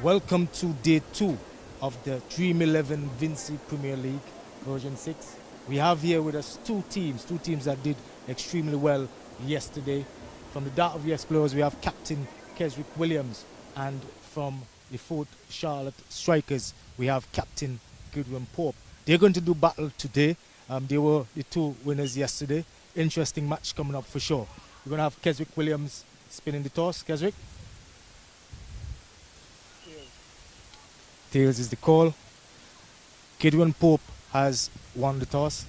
Welcome to day 2 of the Dream 11 Vinci Premier League version 6. We have here with us two teams that did extremely well yesterday. From the Dart of the Explorers, we have Captain Keswick Williams, and from the Fort Charlotte Strikers, we have Captain Goodwin Pope. They're going to do battle today. They were the two winners yesterday. Interesting match coming up for sure. We're going to have Keswick Williams spinning the toss. Keswick? Tails is the call. Goodwin Pope has won the toss.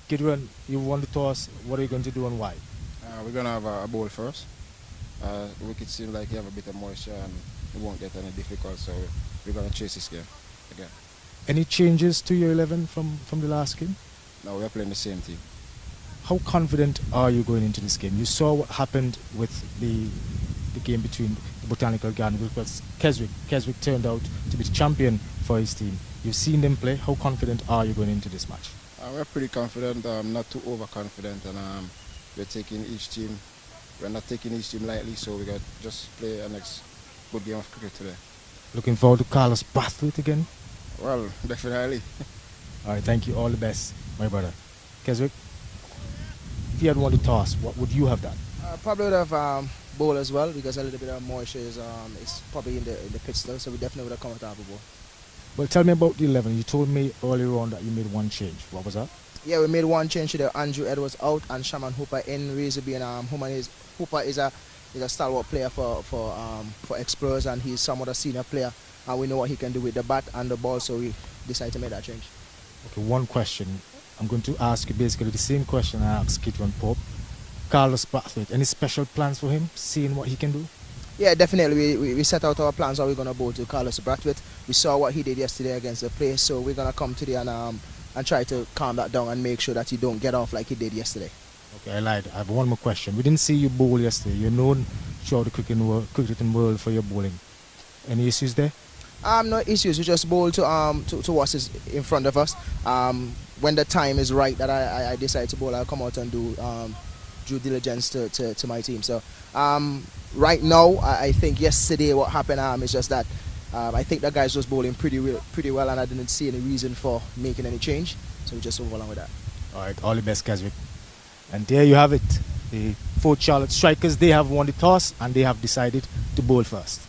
Goodwin, you won the toss. What are you going to do and why? We're going to have a bowl first. The wicket seems like you have a bit of moisture and it won't get any difficult, so we're going to chase this game again. Any changes to your 11 from the last game? No, we're playing the same team. How confident are you going into this game? You saw what happened with the game between the Botanical Garden, because Keswick turned out to be the champion for his team. You've seen them play. How confident are you going into this match? We're pretty confident, not too overconfident, and we're not taking each team lightly, so we got to just play a next good game of cricket today. Looking forward to Carlos Brathwaite again? Well, definitely. All right, thank you. All the best, my brother. Keswick, if you had won the toss, what would you have done? Probably would have bowl as well, because a little bit of moisture is probably in the pitch still, so we definitely would have come with our bowl. Well, tell me about the 11. You told me earlier on that you made one change. What was that? Yeah, we made one change today. Andrew Edwards out and Shaman Hooper in. Reason being, Hooper is a stalwart player for Explorers, and he's somewhat a senior player, and we know what he can do with the bat and the ball, so we decided to make that change. Okay, one question. I'm going to ask you basically the same question I asked Goodwin Pope. Carlos Brathwaite, any special plans for him, seeing what he can do? Yeah, definitely. We set out our plans how we're going to bowl to Carlos Brathwaite. We saw what he did yesterday against the place, so we're going to come today and try to calm that down and make sure that he don't get off like he did yesterday. Okay, I lied. I have one more question. We didn't see you bowl yesterday. You're known throughout the cricketing world for your bowling. Any issues there? No issues. We just bowl to what is in front of us. When the time is right that I decide to bowl, I'll come out and do due diligence to my team. So right now, I think yesterday what happened is just that I think the guys was bowling pretty well, and I didn't see any reason for making any change. So we just move along with that. All right, all the best, Keswick. And there you have it. The Fort Charlotte Strikers, they have won the toss and they have decided to bowl first.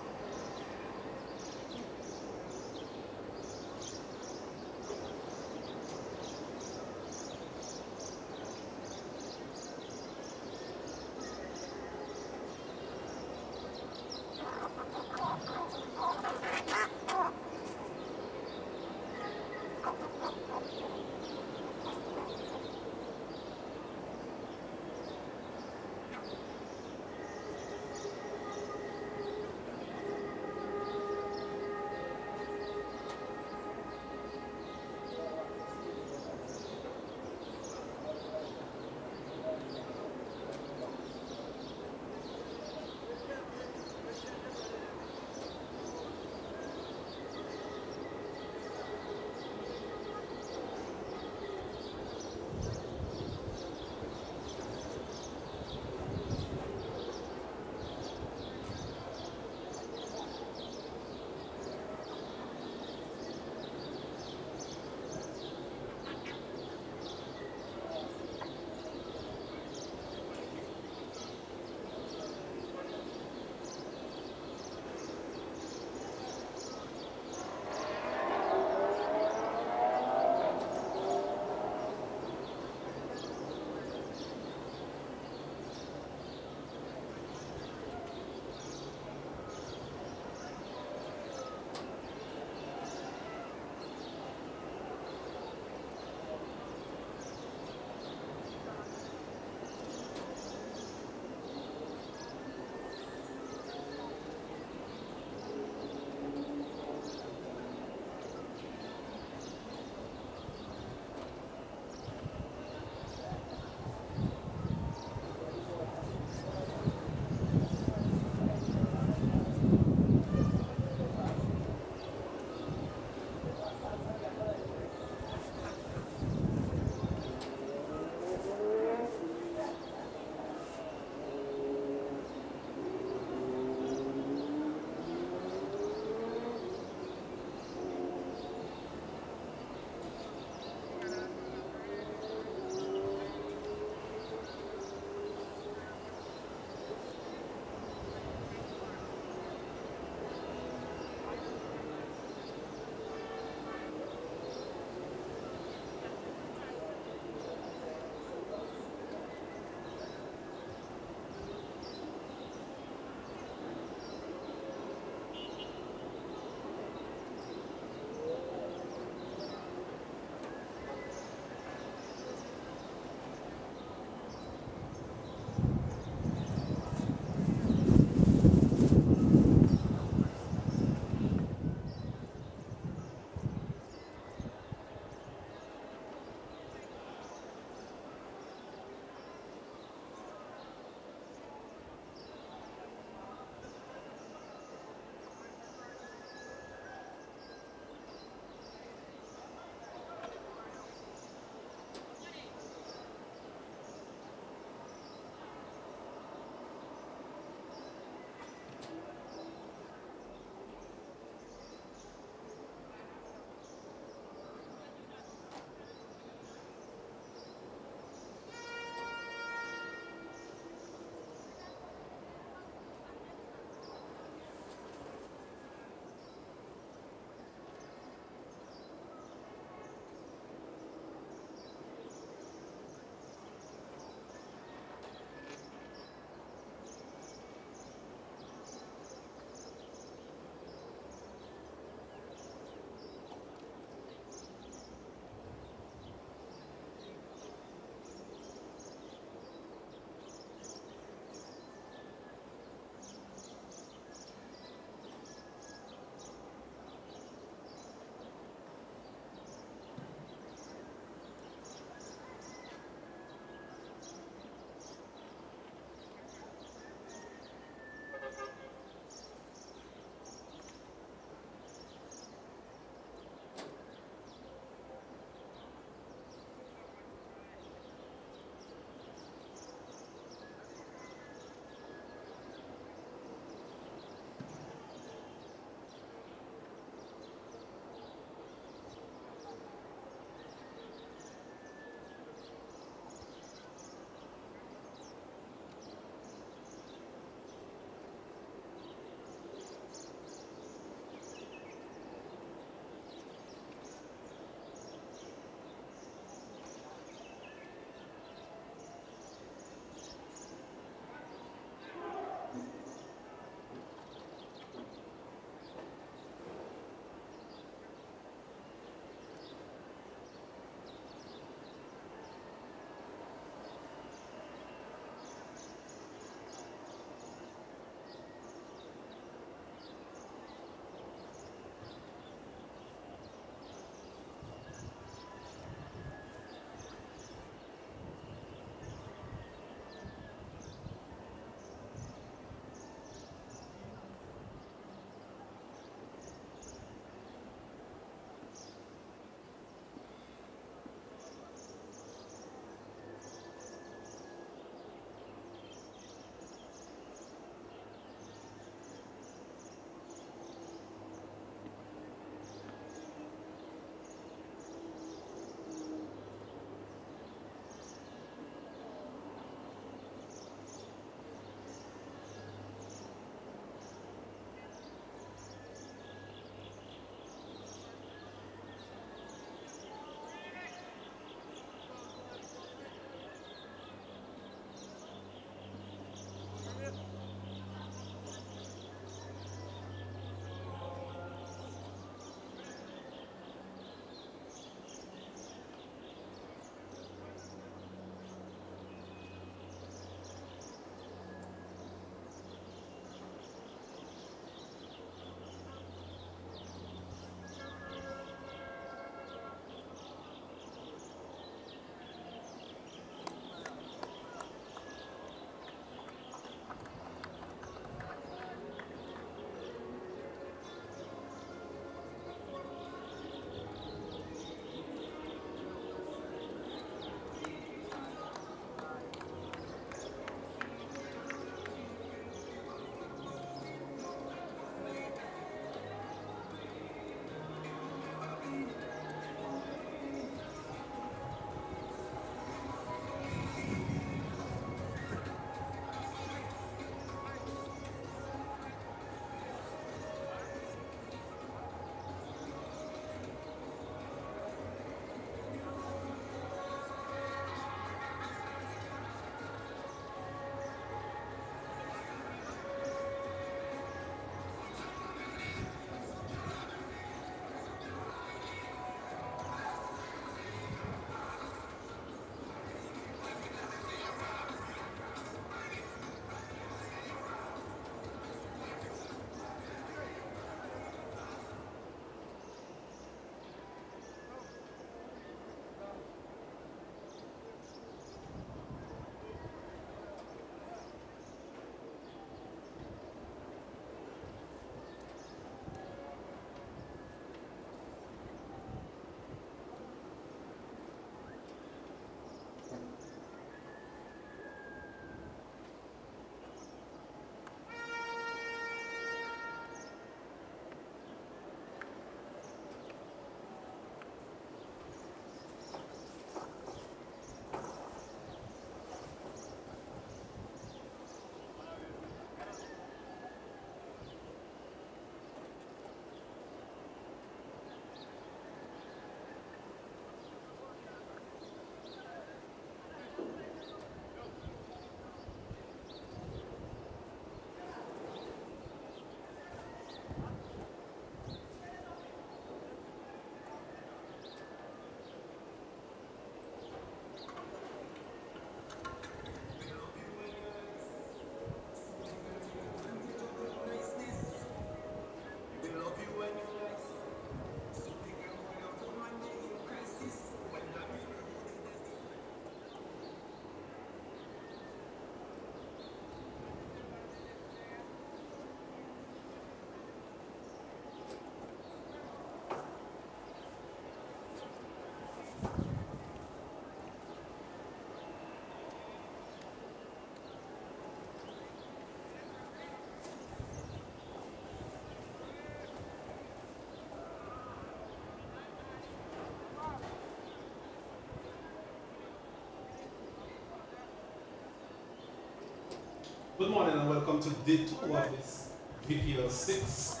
Good morning and welcome to day 2 of this VPL 6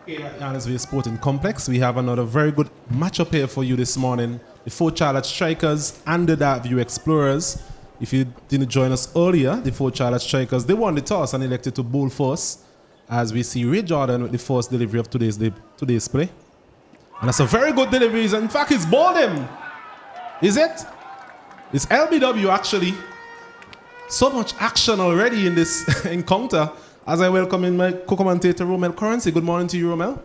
here at Annesville Sporting Complex. We have another very good matchup here for you this morning. The Fort Charlotte Strikers and the Darkview Explorers. If you didn't join us earlier, the Fort Charlotte Strikers, they won the toss and elected to bowl first, as we see Ray Jordan with the first delivery of today's play. And that's a very good delivery. In fact, he's bowled him. Is it? It's LBW actually. So much action already in this encounter. As I welcome in my co-commentator Romel Currency. Good morning to you, Romel.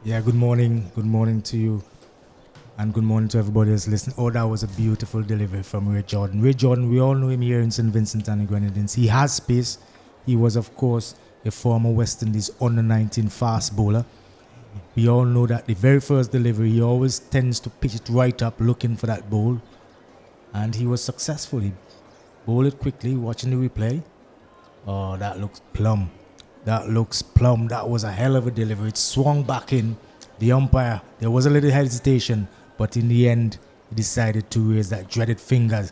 Yeah, good morning. Good morning to you. And good morning to everybody that's listening. Oh, that was a beautiful delivery from Ray Jordan. Ray Jordan, we all know him here in St. Vincent and the Grenadines. He has space. He was, of course, a former West Indies under-19 fast bowler. We all know that the very first delivery, he always tends to pitch it right up, looking for that bowl. And he was successful. He bowled it quickly, watching the replay. Oh, that looks plumb. That looks plumb. That was a hell of a delivery. It swung back in. The umpire, there was a little hesitation, but in the end, he decided to raise that dreaded finger.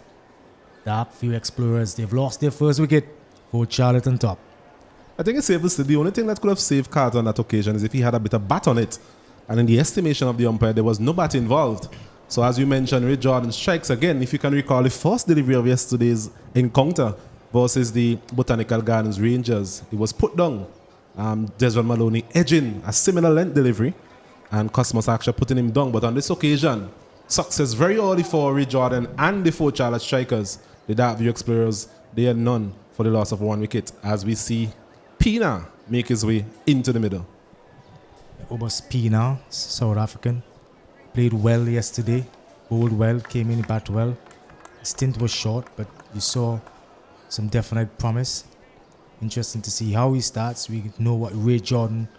The Darkview Explorers, they've lost their first wicket. Fort Charlotte on top. I think it's safe to say the only thing that could have saved Carter on that occasion is if he had a bit of bat on it. And in the estimation of the umpire, there was no bat involved. So as you mentioned, Ray Jordan strikes again. If you can recall the first delivery of yesterday's encounter versus the Botanical Gardens Rangers, it was put down. Desmond Maloney edging a similar length delivery and Cosmos actually putting him down. But on this occasion, success very early for Ray Jordan and the Fort Charlotte Strikers. The Darkview Explorers, they had none for the loss of 1 wicket, as we see Pina make his way into the middle. Obas Pina, South African, played well yesterday, bowled well, came in, bat well. His stint was short, but you saw some definite promise. Interesting to see how he starts. We know what Ray Jordan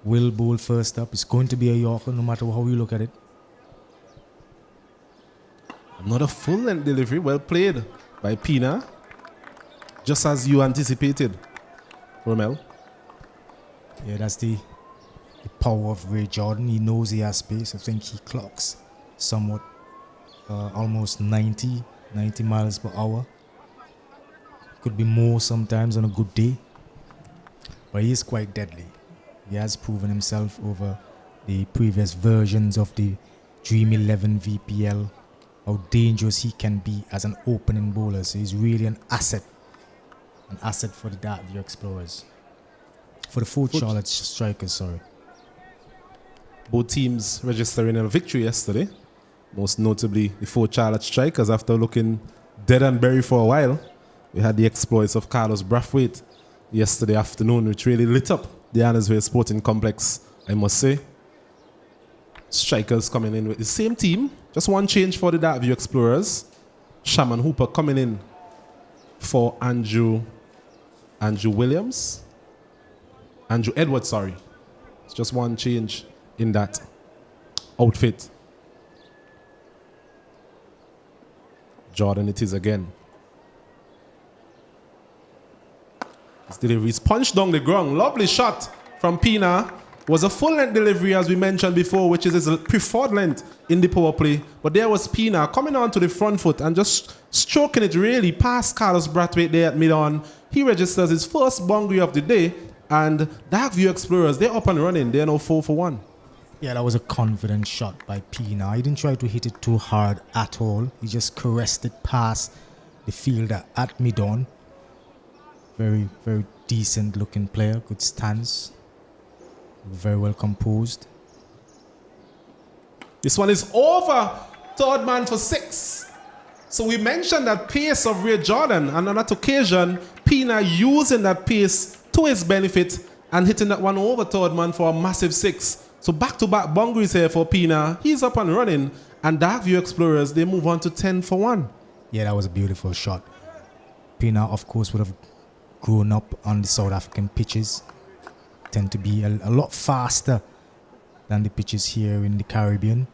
will bowl first up. It's going to be a Yorker, no matter how you look at it. Another full-length delivery, well played by Pina, just as you anticipated, Romel. Yeah, that's the power of Ray Jordan. He knows he has space. I think he clocks somewhat almost 90 miles per hour. Could be more sometimes on a good day, but he is quite deadly. He has proven himself over the previous versions of the Dream 11 VPL, how dangerous he can be as an opening bowler. So he's really an asset for the Darkview Explorers. For the Fort Charlotte Strikers, sorry. Both teams registering a victory yesterday, most notably the Fort Charlotte Strikers after looking dead and buried for a while. We had the exploits of Carlos Brathwaite yesterday afternoon, which really lit up the Annesville Sporting Complex, I must say. Strikers coming in with the same team, just one change for the Darkview Explorers. Shaman Hooper coming in for Andrew Edwards, sorry. It's just one change in that outfit. Jordan it is again. His delivery is punched down the ground. Lovely shot from Pina. Was a full-length delivery, as we mentioned before, which is his preferred length in the power play. But there was Pina coming on to the front foot and just stroking it really past Carlos Brathwaite there at mid-on. He registers his first boundary of the day, and Darkview Explorers, they're up and running. They're now 4 for 1. Yeah, that was a confident shot by Pina. He didn't try to hit it too hard at all. He just caressed it past the fielder at mid-on. Very, very decent looking player, good stance, very well composed. This one is over. Third man for 6. So we mentioned that pace of Ray Jordan, and on that occasion, Pina using that pace to his benefit and hitting that one over third man for a massive 6. So back-to-back boundaries here for Pina. He's up and running, and Darkview Explorers, they move on to 10 for 1. Yeah, that was a beautiful shot. Pina, of course, would have grown up on the South African pitches, tend to be a lot faster than the pitches here in the Caribbean.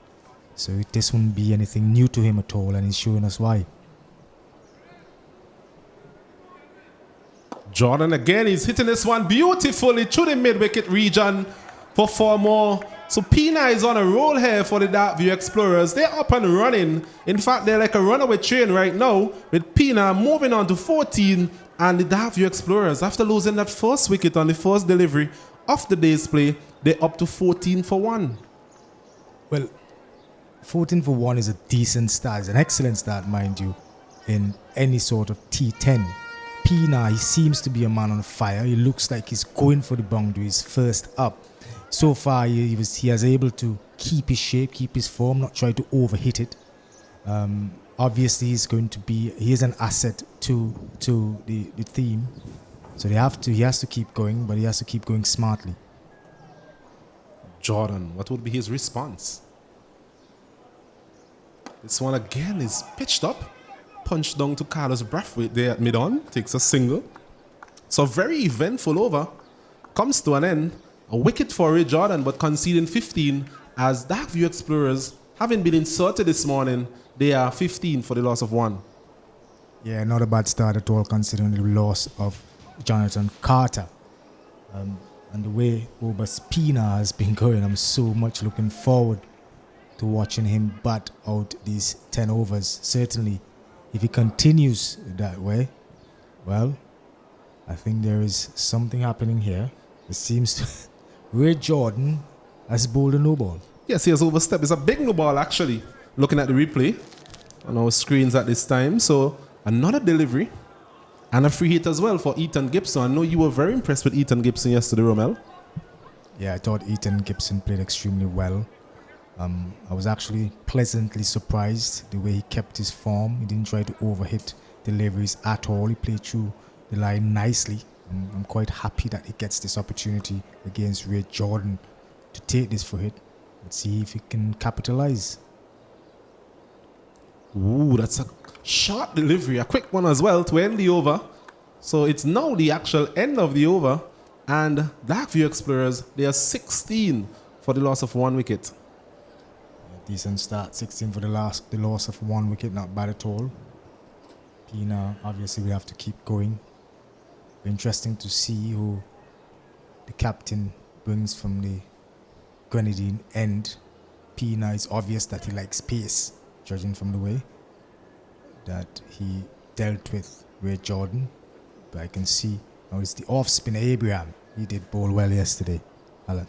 So this wouldn't be anything new to him at all, and he's showing us why. Jordan again, he's hitting this one beautifully through the mid-wicket region for 4 more. So Pina is on a roll here for the Darkview Explorers. They're up and running. In fact, they're like a runaway train right now, with Pina moving on to 14 And the Darkview Explorers, after losing that first wicket on the first delivery of the day's play, they're up to 14 for 1. Well, 14 for 1 is a decent start. It's an excellent start, mind you, in any sort of T10. Pina, he seems to be a man on fire. He looks like he's going for the boundaries first up. So far, he has able to keep his shape, keep his form, not try to overhit it. Obviously, he is an asset to the team. So he has to keep going, but he has to keep going smartly. Jordan, what would be his response? This one again is pitched up, punched down to Carlos Brathwaite there at mid-on, takes a single. So very eventful over, comes to an end. A wicket for Ray Jordan, but conceding 15 as Darkview Explorers, having been inserted this morning, they are 15 for the loss of 1. Yeah, not a bad start at all considering the loss of Jonathan Carter. And the way Obas Pina has been going, I'm so much looking forward to watching him bat out these 10 overs. Certainly, if he continues that way, well, I think there is something happening here. It seems to Ray Jordan has bowled a no ball. Yes, he has overstepped. It's a big no ball, actually, looking at the replay on our screens at this time. So another delivery and a free hit as well for Ethan Gibson. I know you were very impressed with Ethan Gibson yesterday, Romel. Yeah, I thought Ethan Gibson played extremely well. I was actually pleasantly surprised the way he kept his form. He didn't try to overhit deliveries at all. He played through the line nicely. I'm quite happy that he gets this opportunity against Ray Jordan to take this for hit. Let's see if he can capitalize. Ooh, that's a short delivery, a quick one as well to end the over. So it's now the actual end of the over, and Darkview Explorers, they are 16 for the loss of 1 wicket. Decent start, 16 for the loss of 1 wicket, not bad at all. Pina, obviously we have to keep going. Interesting to see who the captain brings from the Grenadine end. Pina, is obvious that he likes pace, judging from the way that he dealt with Ray Jordan. But I can see now it's the off spinner Abraham. He did bowl well yesterday, Alan.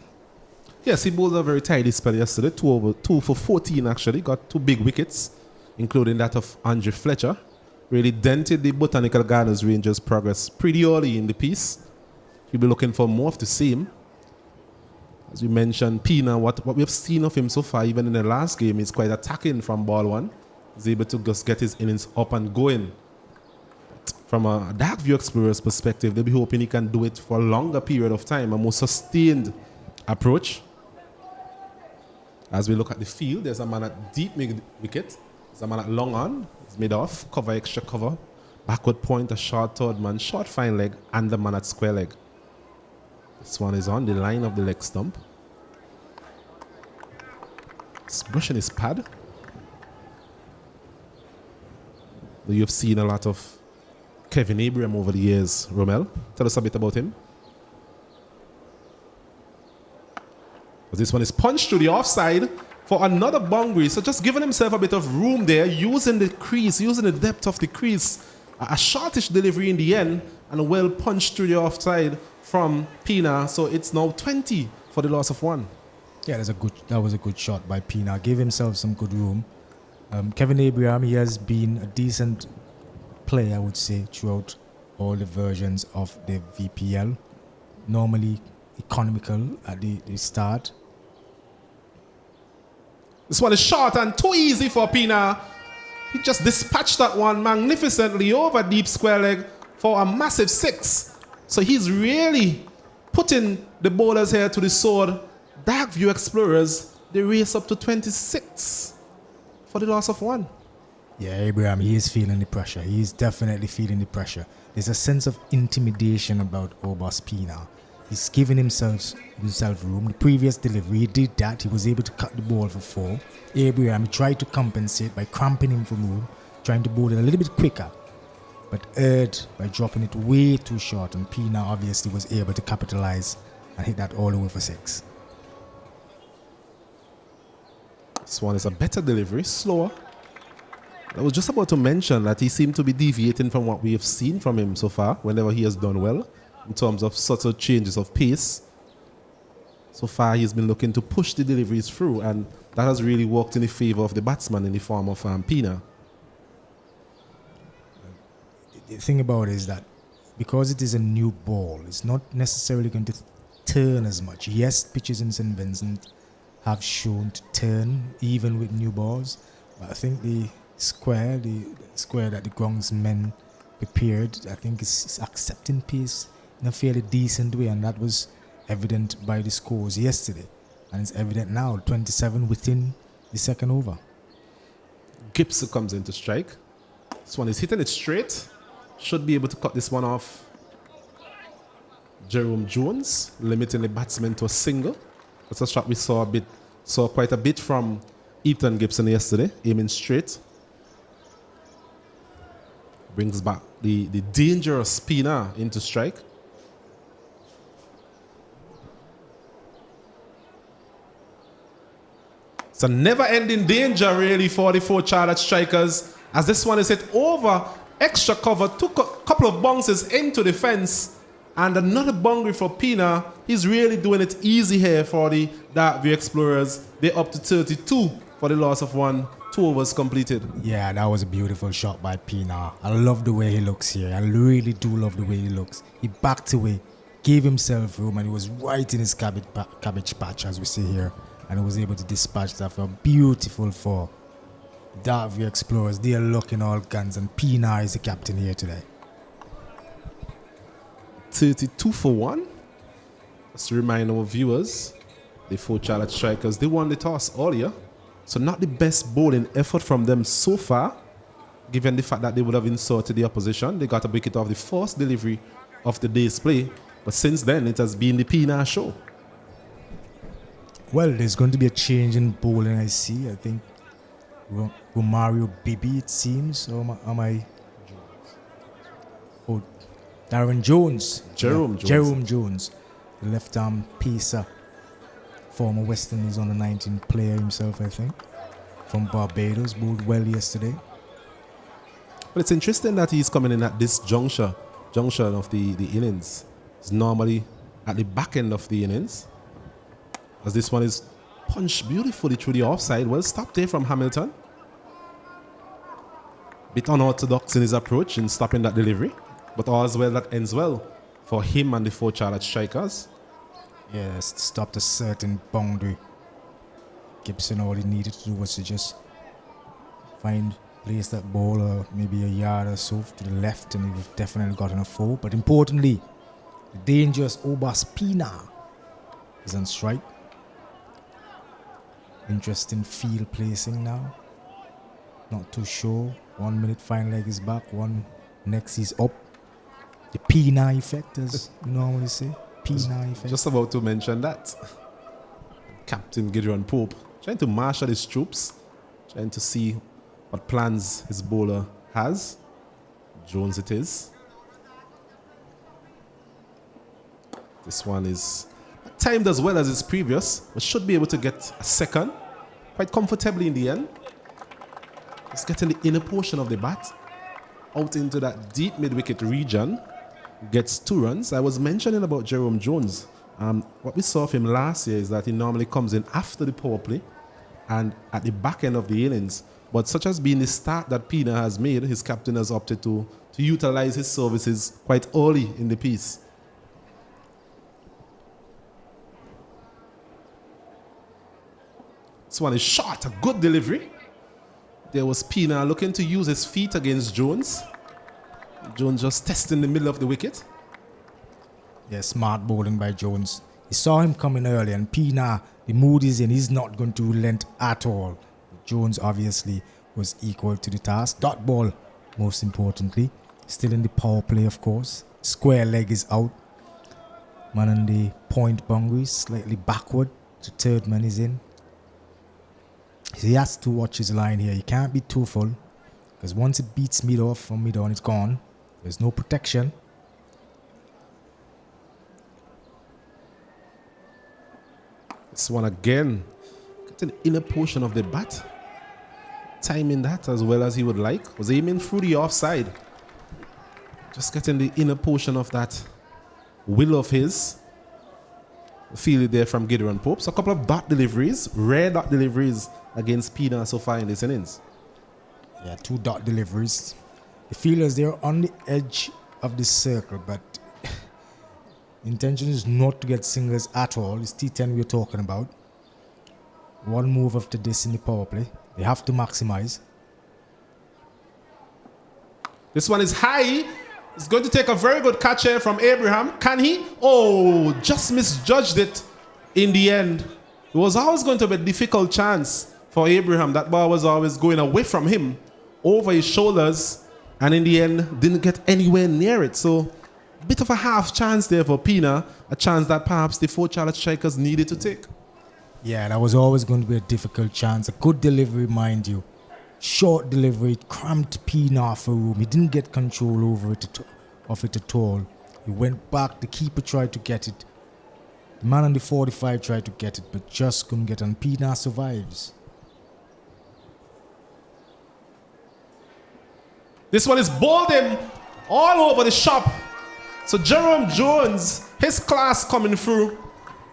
Yes, he bowled a very tidy spell yesterday. 2 for 14 actually. Got 2 big wickets, including that of Andre Fletcher. Really dented the Botanical Gardens Rangers' progress pretty early in the piece. You'll be looking for more of the same. As we mentioned, Pina, what we've seen of him so far, even in the last game, is quite attacking from ball 1. He's able to just get his innings up and going. But from a Darkview Explorers perspective, they'll be hoping he can do it for a longer period of time, a more sustained approach. As we look at the field, there's a man at deep mid-wicket. There's a man at long on. He's mid off, cover extra cover. Backward point, a short third man, short fine leg, and the man at square leg. This one is on the line of the leg stump. He's brushing his pad. You've seen a lot of Kevin Abraham over the years, Romel. Tell us a bit about him. But this one is punched to the offside for another boundary. So just giving himself a bit of room there, using the crease, using the depth of the crease. A shortish delivery in the end, and a well punched through the offside from Pina. So it's now 20 for the loss of 1. Yeah, that was a good shot by Pina. Gave himself some good room. Kevin Abraham, he has been a decent player, I would say, throughout all the versions of the VPL. Normally economical at the start. This one is short and too easy for Pina. He just dispatched that one magnificently over deep square leg for a massive 6. So he's really putting the bowlers here to the sword. Darkview Explorers, they race up to 26 for the loss of 1. Yeah, Abraham, he is feeling the pressure. He is definitely feeling the pressure. There's a sense of intimidation about Obas Pina. He's giving himself room. The previous delivery, he did that. He was able to cut the ball for 4. Abraham tried to compensate by cramping him for room, trying to bowl it a little bit quicker, but erred by dropping it way too short, and Pina obviously was able to capitalize and hit that all the way for 6. This one is a better delivery, slower. I was just about to mention that he seemed to be deviating from what we have seen from him so far, whenever he has done well, in terms of subtle changes of pace. So far, he's been looking to push the deliveries through, and that has really worked in the favor of the batsman in the form of Pina. The thing about it is that because it is a new ball, it's not necessarily going to turn as much. Yes, pitches in St. Vincent have shown to turn even with new balls, but I think the square that the groundsmen prepared, I think is accepting pace in a fairly decent way, and that was evident by the scores yesterday, and it's evident now. 27 within the second over. Gibson comes in to strike. This one is hitting it straight. Should be able to cut this one off. Jerome Jones limiting the batsman to a single. That's a shot we saw quite a bit from Ethan Gibson yesterday, aiming straight. Brings back the dangerous spinner into strike. It's a never-ending danger, really, for the four charged strikers, as this one is hit over extra cover, took a couple of bounces into the fence, and another boundary for Pina. He's really doing it easy here for the Darkview Explorers. They're up to 32 for the loss of 1. 2 overs completed. Yeah, that was a beautiful shot by Pina. I love the way he looks here. I really do love the way he looks. He backed away, gave himself room, and he was right in his cabbage patch, as we see here. And he was able to dispatch that for a beautiful 4. Darkview Explorers, they are looking all guns, and Pina is the captain here today. 32 for 1. Just to remind our viewers, the 4 Charlotte Strikers, they won the toss earlier. So not the best bowling effort from them so far, given the fact that they would have insulted the opposition. They got a wicket off the first delivery of the day's play. But since then, it has been the Pina show. Well, there's going to be a change in bowling, I see. I think Romario Bibi, it seems. Or am I? Oh, Darren Jones. Jerome Jones. Jerome Jones, the left-arm pacer. Former West Indies on the 19 player himself, I think. From Barbados, bowled well yesterday. Well, it's interesting that he's coming in at this junction of the innings. It's normally at the back end of the innings. As this one is punched beautifully through the offside. Well stopped there from Hamilton. Bit unorthodox in his approach in stopping that delivery. But all's well that ends well for him and the 4 Charlotte Strikers. Yes, stopped a certain boundary. Gibson, all he needed to do was to just place that ball maybe a yard or so to the left, and he would have definitely gotten a 4. But importantly, the dangerous Obas Pina is on strike. Interesting field placing now. Not too sure. 1 minute fine leg is back. Next he's up. The Pina effect, as you normally say. Pina effect. Just about to mention that. Captain Gideon Pope trying to marshal his troops, trying to see what plans his bowler has. Jones it is. This one is timed as well as its previous, but should be able to get a second quite comfortably in the end. Just getting the inner portion of the bat out into that deep mid-wicket region. Gets 2 runs. I was mentioning about Jerome Jones. What we saw of him last year is that he normally comes in after the power play and at the back end of the innings. But such has been the start that Pina has made, his captain has opted to utilize his services quite early in the piece. This one is short, a good delivery. There was Pina looking to use his feet against Jones. Jones just testing the middle of the wicket. Yeah, smart bowling by Jones. He saw him coming early, and Pina, the mood is in, he's not going to relent at all. Jones obviously was equal to the task. Dot ball, most importantly. Still in the power play, of course. Square leg is out. Man on the point boundary, slightly backward. So third man is in. So he has to watch his line here. He can't be too full, because once it beats mid off from mid on, it's gone. There's no protection. This one again, getting the inner portion of the bat. timing that as well as he would like. Was aiming through the offside. Just getting the inner portion of that will of his. Feel it there from Gideon Pope. So a couple of dot deliveries, rare dot deliveries against Pina so far in this innings. Yeah, 2 dot deliveries. The fielders, they're on the edge of the circle, but intention is not to get singles at all. It's T10 we're talking about. One move after this in the power play. They have to maximize. This one is high. It's going to take a very good catch here from Abraham. Can he? Oh, just misjudged it in the end. It was always going to be a difficult chance for Abraham. That ball was always going away from him, over his shoulders, and in the end, didn't get anywhere near it. So, a bit of a half chance there for Pina, a chance that perhaps the 4 Charlotte Strikers needed to take. Yeah, that was always going to be a difficult chance. A good delivery, mind you. Short delivery, cramped Pina off a room. He didn't get control over it at all. He went back. The keeper tried to get it. The man on the 45 tried to get it, but just couldn't get it. And Pina survives. This one is bowled in all over the shop. So Jerome Jones, his class coming through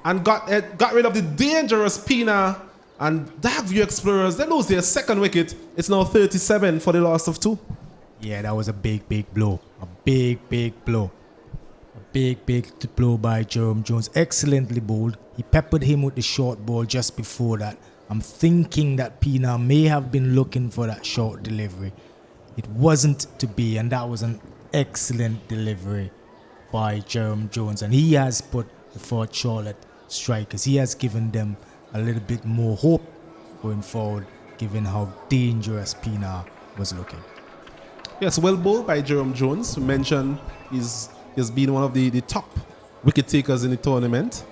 and got rid of the dangerous Pina. And Darkview Explorers, they lose their second wicket. It's now 37 for the loss of 2. Yeah, that was a big, big blow. A big, big blow. A big, big blow by Jerome Jones. Excellently bowled. He peppered him with the short ball just before that. I'm thinking that Pina may have been looking for that short delivery. It wasn't to be, and that was an excellent delivery by Jerome Jones. And he has put the 4 Charlotte Strikers, he has given them a little bit more hope going forward, given how dangerous Pina was looking. Yes, well bowled by Jerome Jones. We mentioned he's been one of the top wicket takers in the tournament.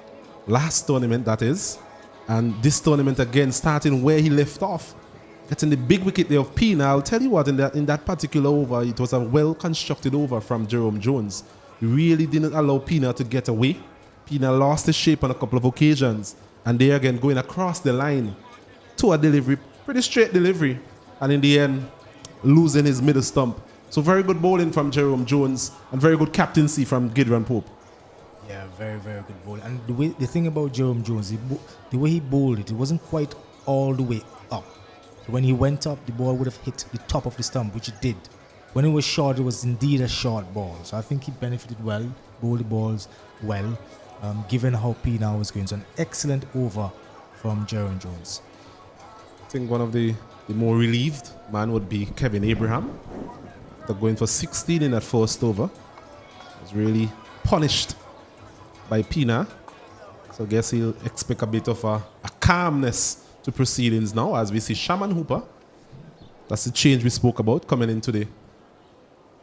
Last tournament, that is. And this tournament again, starting where he left off. Getting the big wicket there of Pina. I'll tell you what, in that particular over, it was a well-constructed over from Jerome Jones. He really didn't allow Pina to get away. Pina lost his shape on a couple of occasions. And there again, going across the line to a delivery, pretty straight delivery. And in the end, losing his middle stump. So very good bowling from Jerome Jones and very good captaincy from Gideon Pope. Yeah, very, very good bowling. And the thing about Jerome Jones, the way he bowled it, it wasn't quite all the way up. So when he went up, the ball would have hit the top of the stump, which it did. When it was short, it was indeed a short ball. So I think he benefited well, bowled the balls well. Given how Pina was going. So an excellent over from Jerome Jones. I think one of the more relieved man would be Kevin Abraham. They're going for 16 in that first over. Was really punished by Pina. So I guess he'll expect a bit of a calmness to proceedings now as we see Shaman Hooper. That's the change we spoke about coming in today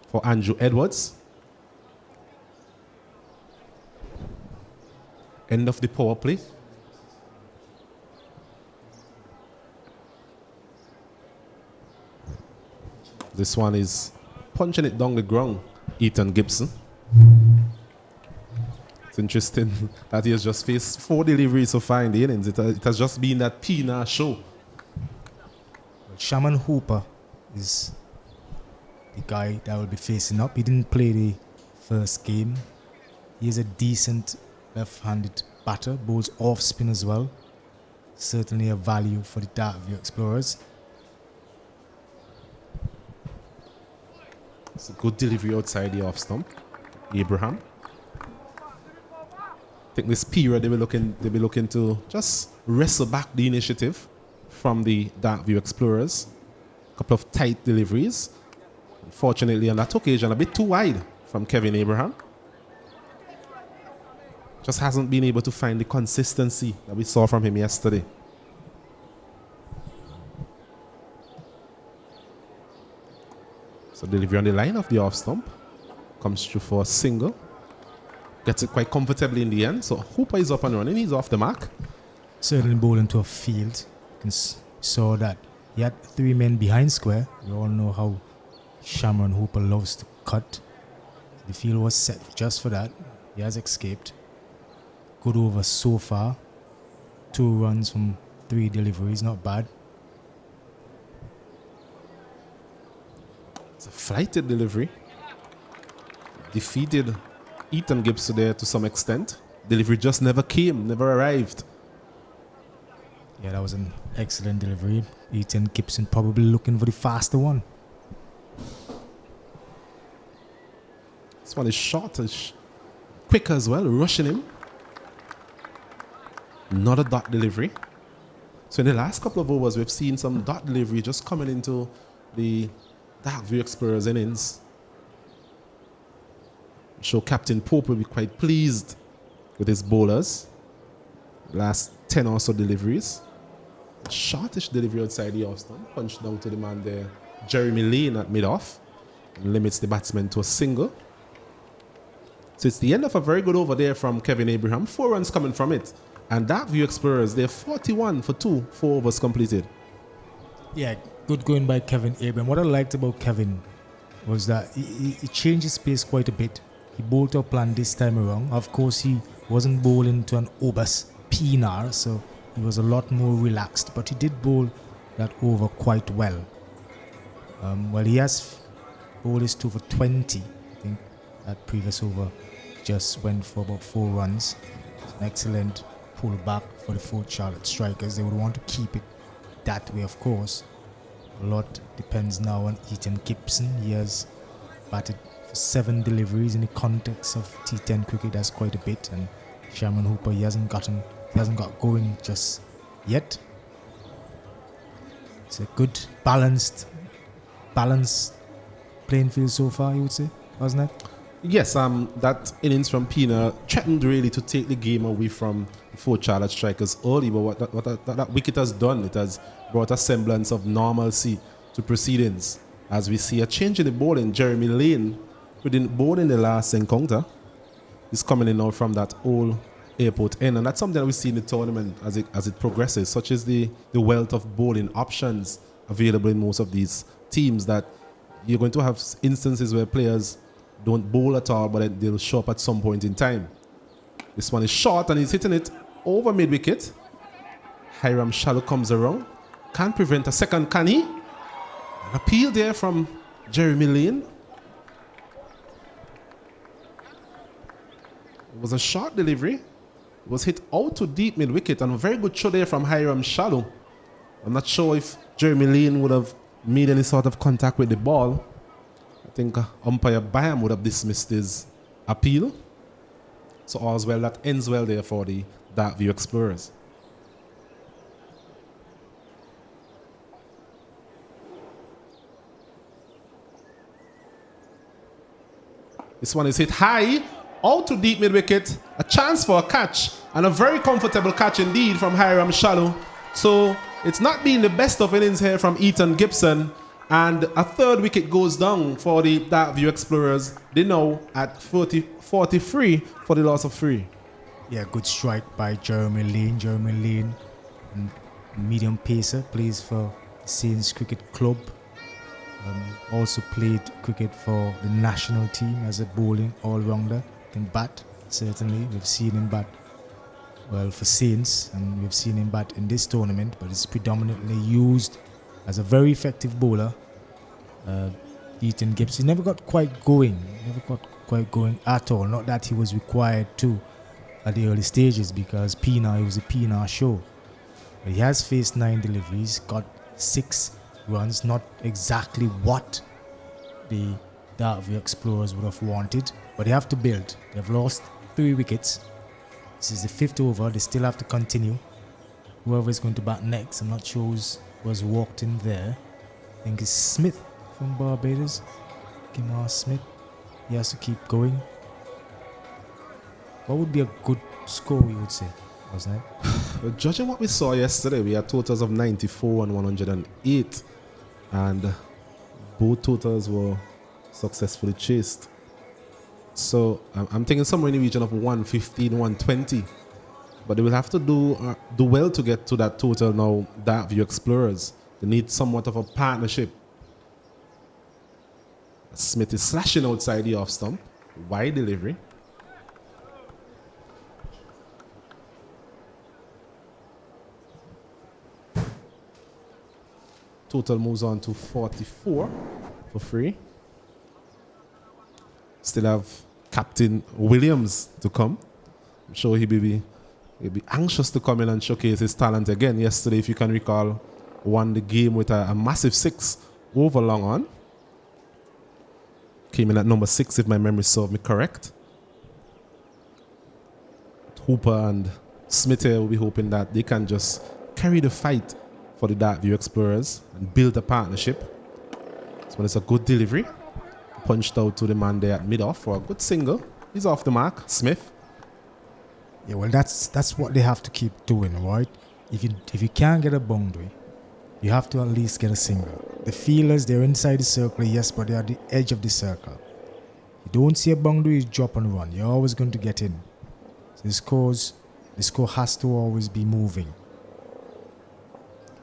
for Andrew Edwards. End of the power play. This one is punching it down the ground, Ethan Gibson. It's interesting that he has just faced 4 deliveries so far in the innings. It has just been that Pina show. Shaman Hooper is the guy that will be facing up. He didn't play the first game. He is a decent left-handed batter, bowls off spin as well. Certainly a value for the Darkview Explorers. It's a good delivery outside the off stump. Abraham. I think this period they'll be looking to just wrestle back the initiative from the Darkview Explorers. A couple of tight deliveries. Unfortunately, on that occasion, a bit too wide from Kevin Abraham. Just hasn't been able to find the consistency that we saw from him yesterday. So delivery on the line of the off stump. Comes through for a single. Gets it quite comfortably in the end. So Hooper is up and running. He's off the mark. Certainly bowling to a field. You can saw that he had 3 men behind square. We all know how Shaman Hooper loves to cut. The field was set just for that. He has escaped. Good over so far. 2 runs from 3 deliveries, not bad. flighted delivery. Defeated Ethan Gibson there to some extent. Delivery just never came, never arrived. Yeah, that was an excellent delivery. Ethan Gibson probably looking for the faster one. This one is short, is quick as well, rushing him. Not a dot delivery. So in the last couple of overs, we've seen some dot delivery just coming into the Darkview Explorers innings. I'm sure Captain Pope will be quite pleased with his bowlers. Last 10 or so deliveries. Shortish delivery outside the off stump. Punch down to the man there, Jeremy Lane at mid-off. Limits the batsman to a single. So it's the end of a very good over there from Kevin Abraham. 4 runs coming from it. And Darkview Explorers, they're 41 for 2, 4 overs completed. Yeah, good going by Kevin Abraham. What I liked about Kevin was that he changed his pace quite a bit. He bowled to a plan this time around. Of course, he wasn't bowling to an obus PNR, so he was a lot more relaxed. But he did bowl that over quite well. Well, he has bowled his 2 for 20. I think that previous over just went for about 4 runs. It's an excellent pull back for the 4th Charlotte Strikers. They would want to keep it that way, of course. A lot depends now on Ethan Gibson. He has batted for 7 deliveries in the context of T10 cricket. That's quite a bit. And Sherman Hooper, he hasn't got going just yet. It's a good balanced playing field so far, you would say, wasn't it? Yes, that innings from Pina threatened really to take the game away from the 4 Charlotte Strikers early, but what that wicket has done, it has brought a semblance of normalcy to proceedings. As we see a change in the bowling, Jeremy Lane, who didn't bowl in the last encounter, is coming in now from that old airport end, and that's something that we see in the tournament as it progresses, such as the wealth of bowling options available in most of these teams, that you're going to have instances where players don't bowl at all, but they'll show up at some point in time. This one is short and he's hitting it over mid-wicket. Hiram Shallow comes around. Can't prevent a second, can he? An appeal there from Jeremy Lane. It was a short delivery. It was hit out to deep mid-wicket, and a very good throw there from Hiram Shallow. I'm not sure if Jeremy Lane would have made any sort of contact with the ball. I think umpire Bayham would have dismissed his appeal. So all's well that ends well there for the Darkview Explorers. This one is hit high, out to deep mid-wicket. A chance for a catch, and a very comfortable catch indeed from Hiram Shallow. So it's not been the best of innings here from Ethan Gibson. And a 3rd wicket goes down for the Darkview Explorers. They now at 43 for the loss of 3. Yeah, good strike by Jeremy Lane. Jeremy Lane, medium pacer, plays for the Saints Cricket Club. Also played cricket for the national team as a bowling all-rounder. Can bat, certainly. We've seen him bat well for Saints, and we've seen him bat in this tournament, but it's predominantly used as a very effective bowler. Ethan Gibson never got quite going at all. Not that he was required to at the early stages, because it was a PNR show. But he has faced 9 deliveries, got 6 runs, not exactly what the Darkview Explorers would have wanted, but they have to build. They've lost 3 wickets. This is the 5th over. They still have to continue. Whoever is going to bat next, I'm not sure who was walked in there. I think it's Smith from Barbados. Kimar Smith. He has to keep going. What would be a good score, you would say, wasn't it? Well, judging what we saw yesterday, we had totals of 94 and 108. And both totals were successfully chased. So I'm thinking somewhere in the region of 115, 120. But they will have to do well to get to that total now, Darkview Explorers. They need somewhat of a partnership. Smith is slashing outside the off stump. Wide delivery. Total moves on to 44 for 3. Still have Captain Williams to come. I'm sure he'll be anxious to come in and showcase his talent again. Yesterday, if you can recall, won the game with a massive 6 over long on. Came in at number 6, if my memory serves me correct. Hooper and Smith here will be hoping that they can just carry the fight for the Darkview Explorers and build a partnership. So it's a good delivery. Punched out to the man there at mid-off for a good single. He's off the mark, Smith. Yeah, well, that's what they have to keep doing, right? If you can't get a boundary, you have to at least get a single. The fielders, they're inside the circle, yes, but they're at the edge of the circle. You don't see a boundary, you drop and run. You're always going to get in. So the score has to always be moving.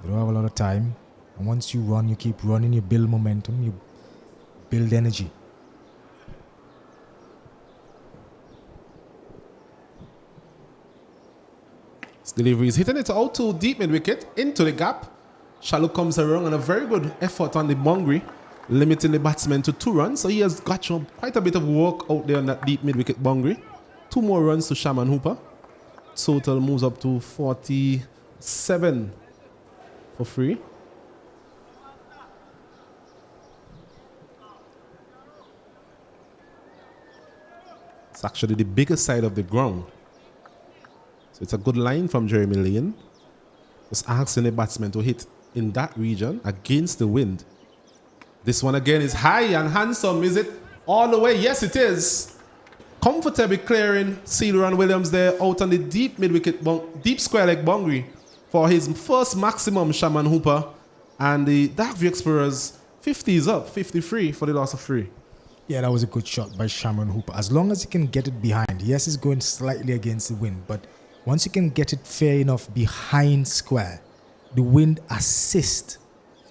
You don't have a lot of time. And once you run, you keep running, you build momentum, you build energy. This delivery is hitting it out to deep mid wicket, into the gap. Shallow comes around and a very good effort on the boundary, limiting the batsman to 2 runs. So he has got quite a bit of work out there on that deep mid wicket boundary. 2 more runs to Shaman Hooper. Total moves up to 47 for free. It's actually the biggest side of the ground. So it's a good line from Jeremy Lane. Just asking the batsman to hit in that region against the wind. This one again is high and handsome. Is it all the way? Yes, it is. Comfortably clearing Sealer and Williams there out on the deep mid-wicket, deep square leg boundary for his first maximum, Shaman Hooper. And the Darkview Explorers 50 is up, 53 for the loss of 3. Yeah, that was a good shot by Shaman Hooper. As long as he can get it behind. Yes, it's going slightly against the wind, but once you can get it fair enough behind square, the wind assists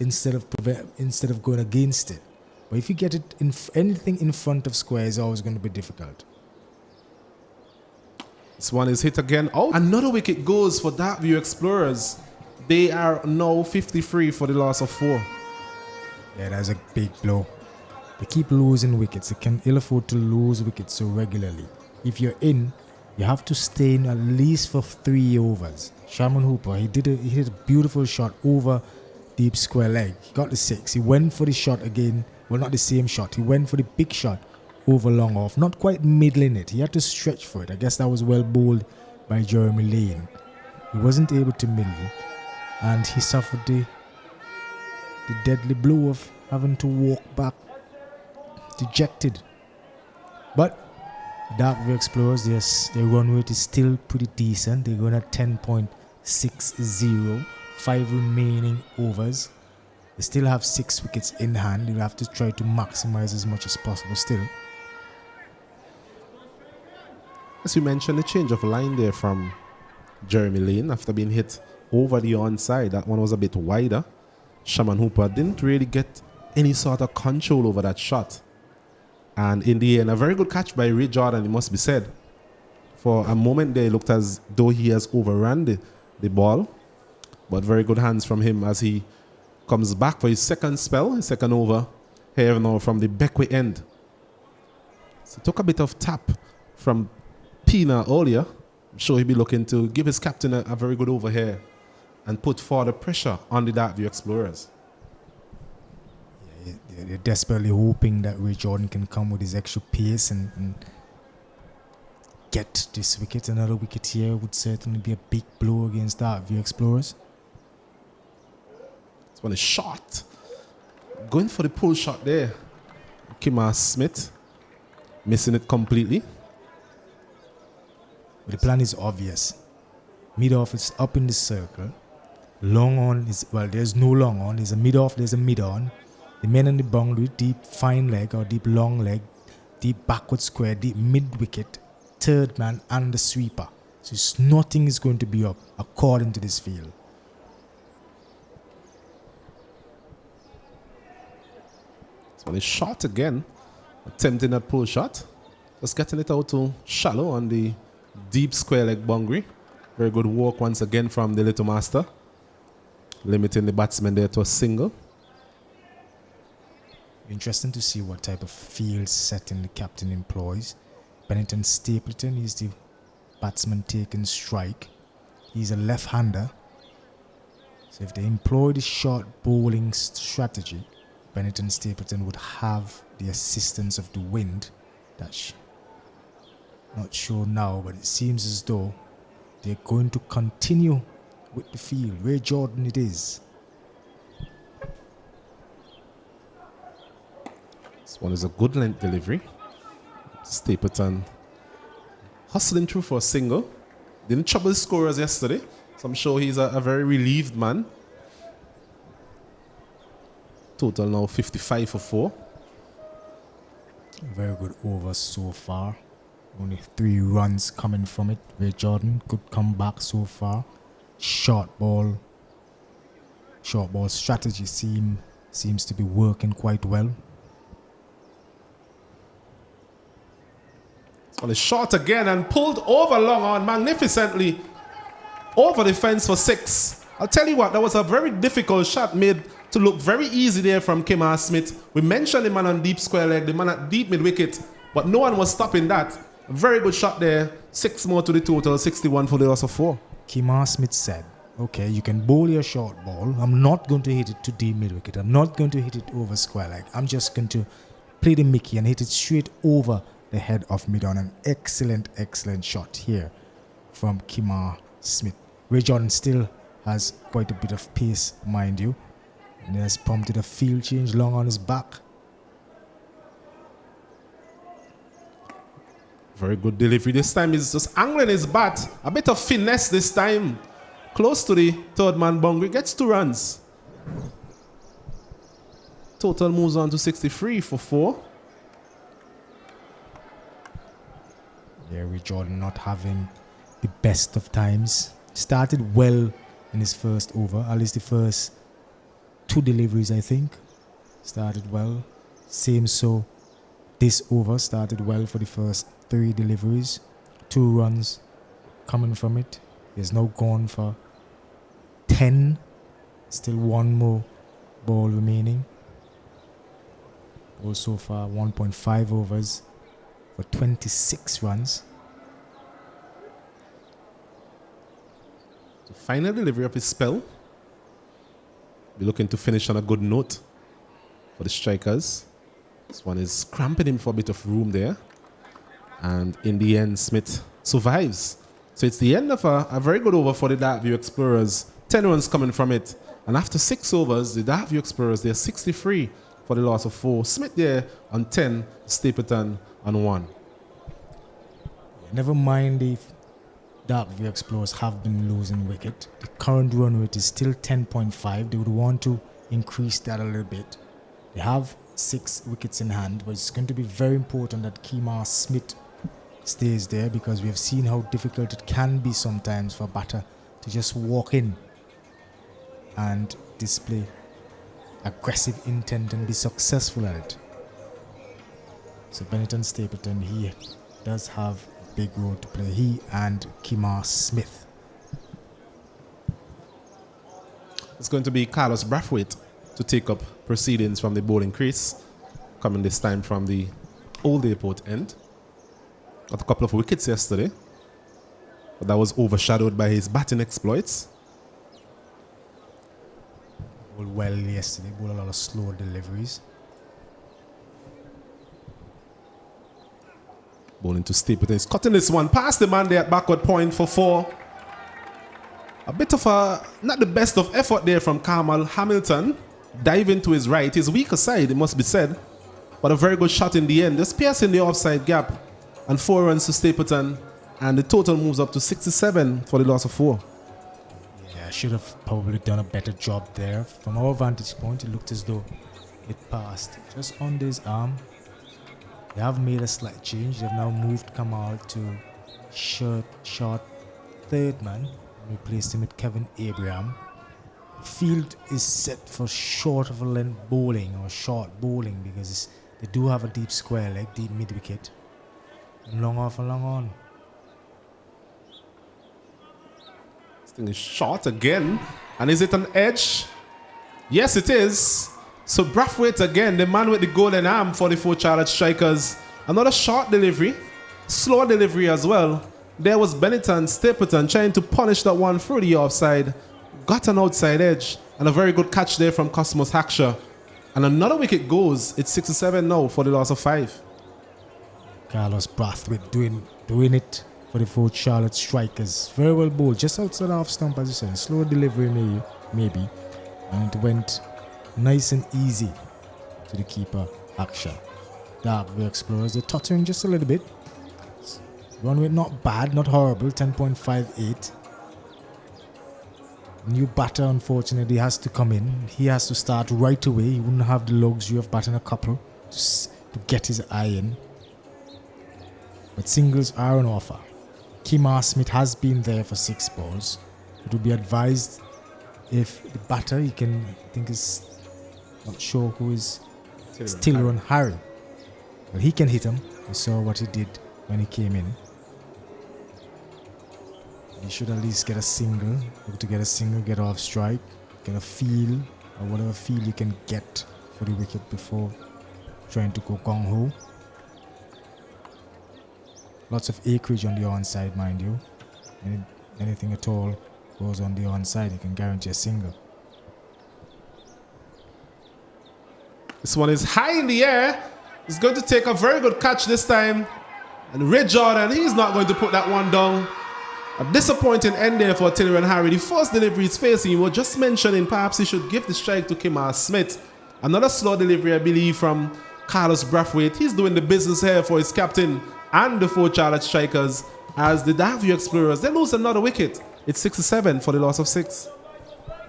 instead of going against it. But if you get it anything in front of square, is always going to be difficult. This one is hit again. Oh, another wicket goes for Darkview Explorers. They are now 53 for the loss of 4. Yeah, that's a big blow. They keep losing wickets. They can ill afford to lose wickets so regularly. If you're in, you have to stay in at least for 3 overs. Shaman Hooper, he hit a beautiful shot over deep square leg. He got the 6. He went for the shot again. Well, not the same shot. He went for the big shot over long off. Not quite middling it. He had to stretch for it. I guess that was well bowled by Jeremy Lane. He wasn't able to middle. And he suffered the deadly blow of having to walk back dejected. But Darkview Explorers, their run rate is still pretty decent. They're going at 10.60, 5 remaining overs. They still have 6 wickets in hand. They'll have to try to maximize as much as possible still. As you mentioned, the change of line there from Jeremy Lane after being hit over the onside. That one was a bit wider. Shaman Hooper didn't really get any sort of control over that shot. And in the end, a very good catch by Ray Jordan, it must be said. For a moment there, it looked as though he has overrun the ball. But very good hands from him as he comes back for his second spell, his second over, here now from the Beckway end. So took a bit of tap from Pina earlier. I'm sure he'll be looking to give his captain a very good over here and put further pressure on the Darkview Explorers. They're desperately hoping that Ray Jordan can come with his extra pace and get this wicket. Another wicket here would certainly be a big blow against Darkview Explorers. This one is short. Going for the pull shot there. Kimar Smith missing it completely. The plan is obvious. Mid-off is up in the circle. Long on is, well, there's no long on. There's a mid-off, there's a mid-on. The men on the boundary, deep fine leg or deep long leg, deep backward square, deep mid-wicket, third man and the sweeper. So nothing is going to be up according to this field. This one is short again. Attempting that pull shot. Just getting it out to shallow on the deep square leg boundary. Very good work once again from the little master. Limiting the batsman there to a single. Interesting to see what type of field setting the captain employs. Bennington Stapleton is the batsman taking strike. He's a left-hander. So if they employ the short bowling strategy, Bennington Stapleton would have the assistance of the wind. That's not sure now, but it seems as though they're going to continue with the field. Ray Jordan it is. This one is a good length delivery. Stapleton hustling through for a single. Didn't trouble the scorers yesterday, so I'm sure he's a very relieved man. Total now 55 for 4. Very good over so far. Only 3 runs coming from it. Ray Jordan could come back so far. Short ball strategy seems to be working quite well. On the shot again and pulled over long on magnificently over the fence for 6. I'll tell you what, that was a very difficult shot made to look very easy there from Kimar Smith. We mentioned the man on deep square leg, the man at deep mid wicket, but no one was stopping that. A very good shot there. 6 more to the total, 61 for the loss of 4. Kimar Smith said, okay, you can bowl your short ball. I'm not going to hit it to deep mid wicket. I'm not going to hit it over square leg. I'm just going to play the Mickey and hit it straight over the head of mid on. An excellent shot here from Kimar Smith. Ray Jordan still has quite a bit of pace, mind you. And he has prompted a field change long on his back. Very good delivery. This time he's just angling his bat. A bit of finesse this time. Close to the third man boundary. Gets 2 runs. Total moves on to 63 for 4. Yeah, Ray Jordan not having the best of times. Started well in his first over. At least the first 2 deliveries, I think. Started well. Same so this over started well for the first 3 deliveries. 2 runs coming from it. He's now gone for 10. Still 1 more ball remaining. Ball so far 1.5 overs for 26 runs. So final delivery of his spell. Be looking to finish on a good note for the strikers. This one is cramping him for a bit of room there. And in the end, Smith survives. So it's the end of a very good over for the Darkview Explorers. 10 runs coming from it. And after 6 overs, the Darkview Explorers, they're 63 for the loss of 4. Smith there on 10, Stapleton on 1. Never mind if Darkview Explorers have been losing wicket. The current run rate is still 10.5. They would want to increase that a little bit. They have 6 wickets in hand, but it's going to be very important that Kimar Smith stays there, because we have seen how difficult it can be sometimes for a batter to just walk in and display aggressive intent and be successful at it. So Bennington Stapleton, he does have a big role to play. He and Kimar Smith. It's going to be Carlos Brathwaite to take up proceedings from the bowling crease, coming this time from the Old Airport end. Got a couple of wickets yesterday, but that was overshadowed by his batting exploits. Bowled well yesterday, bowled a lot of slow deliveries. Bowling to Stapleton. He's cutting this one past the man there at backward point for 4. A bit of not the best of effort there from Carmel Hamilton. Diving to his right, his weaker side, it must be said. But a very good shot in the end, just piercing the offside gap. And 4 runs to Stapleton. And the total moves up to 67 for the loss of 4. Yeah, should have probably done a better job there. From our vantage point, it looked as though it passed just under his arm. They have made a slight change. They've now moved Kamal to short third man. Replaced him with Kevin Abraham. Field is set for short of a length bowling or short bowling, because they do have a deep square leg, deep mid wicket. Long off and long on. This thing is short again. And is it an edge? Yes, it is. So Brathwaite again, the man with the golden arm for the 4 Charlotte Strikers. Another short delivery, slow delivery as well. There was Benetton Stapleton trying to punish that one through the offside. Got an outside edge and a very good catch there from Cosmos Hackshaw. And another wicket goes. It's 6-7 now for the loss of 5. Carlos Brathwaite doing it for the 4 Charlotte Strikers. Very well bowled, just outside off stump as you said. Slow delivery maybe. And it went nice and easy to the keeper, Hackshaw. The Explorers, they're tottering just a little bit. Run rate not bad, not horrible, 10.58. New batter, unfortunately, has to come in. He has to start right away. He wouldn't have the luxury of batting a couple to get his eye in. But singles are on offer. Kimar Smith has been there for 6 balls. It would be advised if the batter, I think is not sure who is still on Harry. Well, he can hit him. We saw what he did when he came in. He should at least get a single. Look to get a single, get off strike, get a feel, or whatever feel you can get for the wicket before trying to go gung-ho. Lots of acreage on the onside, mind you. Anything at all goes on the onside, you can guarantee a single. This one is high in the air. He's going to take a very good catch this time. And Ray Jordan, he's not going to put that one down. A disappointing end there for Taylor and Harry. The first delivery he's facing, we were just mentioning perhaps he should give the strike to Kimar Smith. Another slow delivery, I believe, from Carlos Brathwaite. He's doing the business here for his captain and the 4 Charlotte Strikers as the Darview Explorers, they lose another wicket. It's 6-7 for the loss of 6.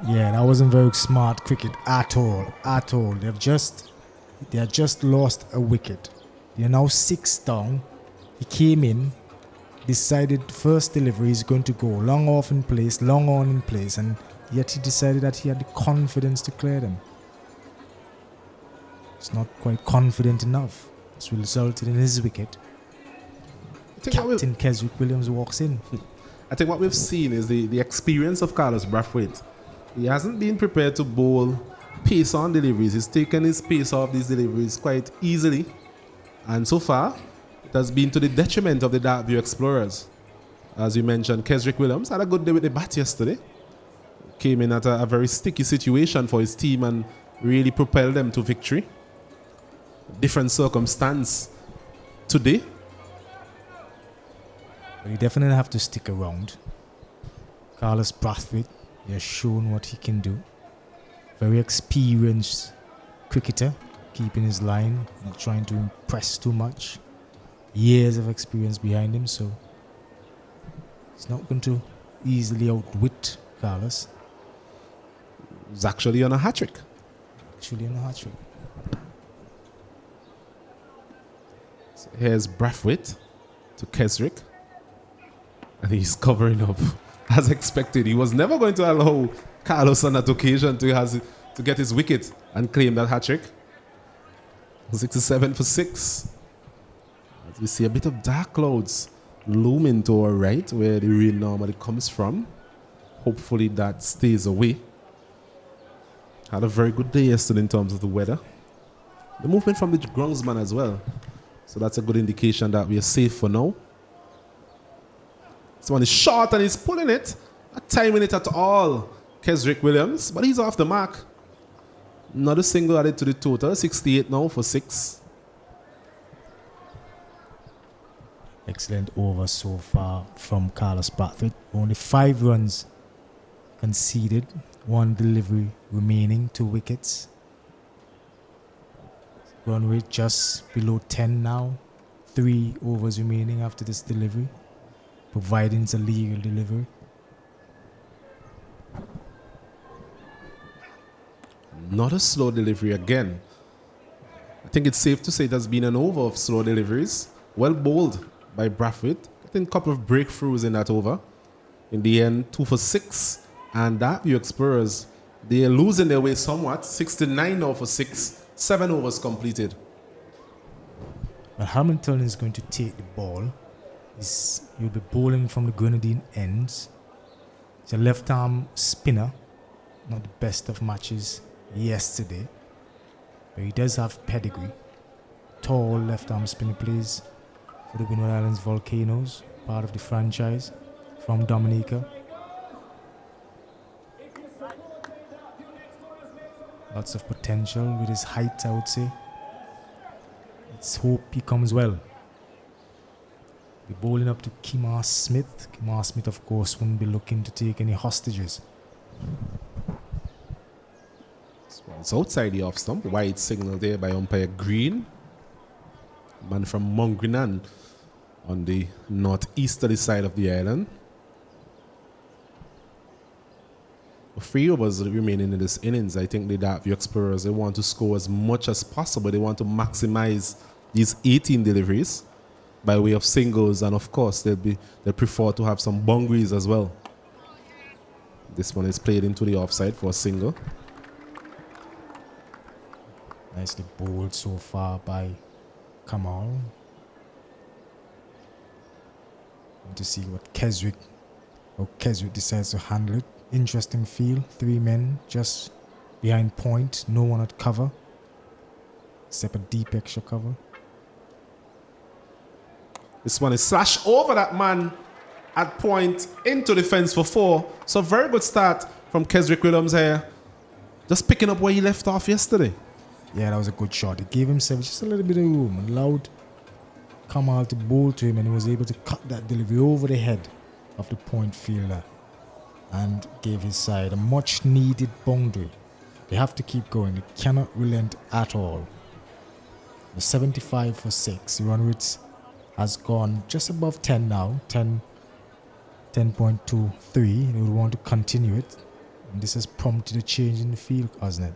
Yeah, that wasn't very smart cricket at all. They have just lost a wicket. They're now 6 down. He came in, decided first delivery is going to go long off in place, long on in place, and yet he decided that he had the confidence to clear them. It's not quite confident enough. It's resulted in his wicket. Captain Keswick Williams walks in. I think what we've seen is the experience of Carlos Brathwaite. He hasn't been prepared to bowl pace on deliveries. He's taken his pace off these deliveries quite easily. And so far, it has been to the detriment of the Darview Explorers. As you mentioned, Keswick Williams had a good day with the bat yesterday. Came in at a very sticky situation for his team and really propelled them to victory. Different circumstance today. But he definitely have to stick around. Carlos Brathwaite, he has shown what he can do. Very experienced cricketer, keeping his line, not trying to impress too much. Years of experience behind him, so he's not going to easily outwit Carlos. He's actually on a hat-trick. So here's Brathwaite to Keswick. And he's covering up as expected. He was never going to allow Carlos on that occasion to get his wicket and claim that hat-trick. 6-7 for 6. As we see a bit of dark clouds looming to our right where the rain normally comes from. Hopefully that stays away. Had a very good day yesterday in terms of the weather. The movement from the groundsman as well. So that's a good indication that we are safe for now. This one is short and he's pulling it. Not timing it at all. Keswick Williams, but he's off the mark. Another single added to the total. 68 now for 6. excellent over so far from Carlos Brathwaite. Only 5 runs conceded. 1 delivery remaining. 2 wickets. Run rate just below 10 now. 3 overs remaining after this delivery, providing it's a legal delivery. Not a slow delivery again. I think it's safe to say there's been an over of slow deliveries. Well bowled by Brathwaite. I think a couple of breakthroughs in that over. In the end, 2 for 6. And that Darview Explorers, they're losing their way somewhat. 69 now for 6. 7 overs completed. Well, Hamilton is going to take the ball. He'll be bowling from the Grenadine ends. He's a left-arm spinner. Not the best of matches yesterday. But he does have pedigree. Tall left-arm spinner, plays for the Windward Islands Volcanoes, part of the franchise from Dominica. Lots of potential with his height, I would say. Let's hope he comes well. We're bowling up to Kimar Smith. Kimar Smith, of course, wouldn't be looking to take any hostages. It's outside the off stump. Wide signal there by umpire Green. Man from Mongrinan on the northeasterly side of the island. 3 overs remaining in this innings. I think the Darkview Explorers, they want to score as much as possible. They want to maximize these 18 deliveries by way of singles, and of course they prefer to have some boundaries as well. This one is played into the offside for a single. Nicely bowled so far by Kamal. Want to see how Keswick decides to handle it. Interesting field. 3 men just behind point. No one at cover, except a deep extra cover. This one is slashed over that man at point into the fence for 4. So very good start from Keswick Williams here. Just picking up where he left off yesterday. Yeah, that was a good shot. He gave himself just a little bit of room and allowed Kamal to bowl to him, and he was able to cut that delivery over the head of the point fielder and gave his side a much needed boundary. They have to keep going. They cannot relent at all. The 75 for 6. The run rate has gone just above 10 now. 10.23. They would want to continue it. And this has prompted a change in the field, hasn't it?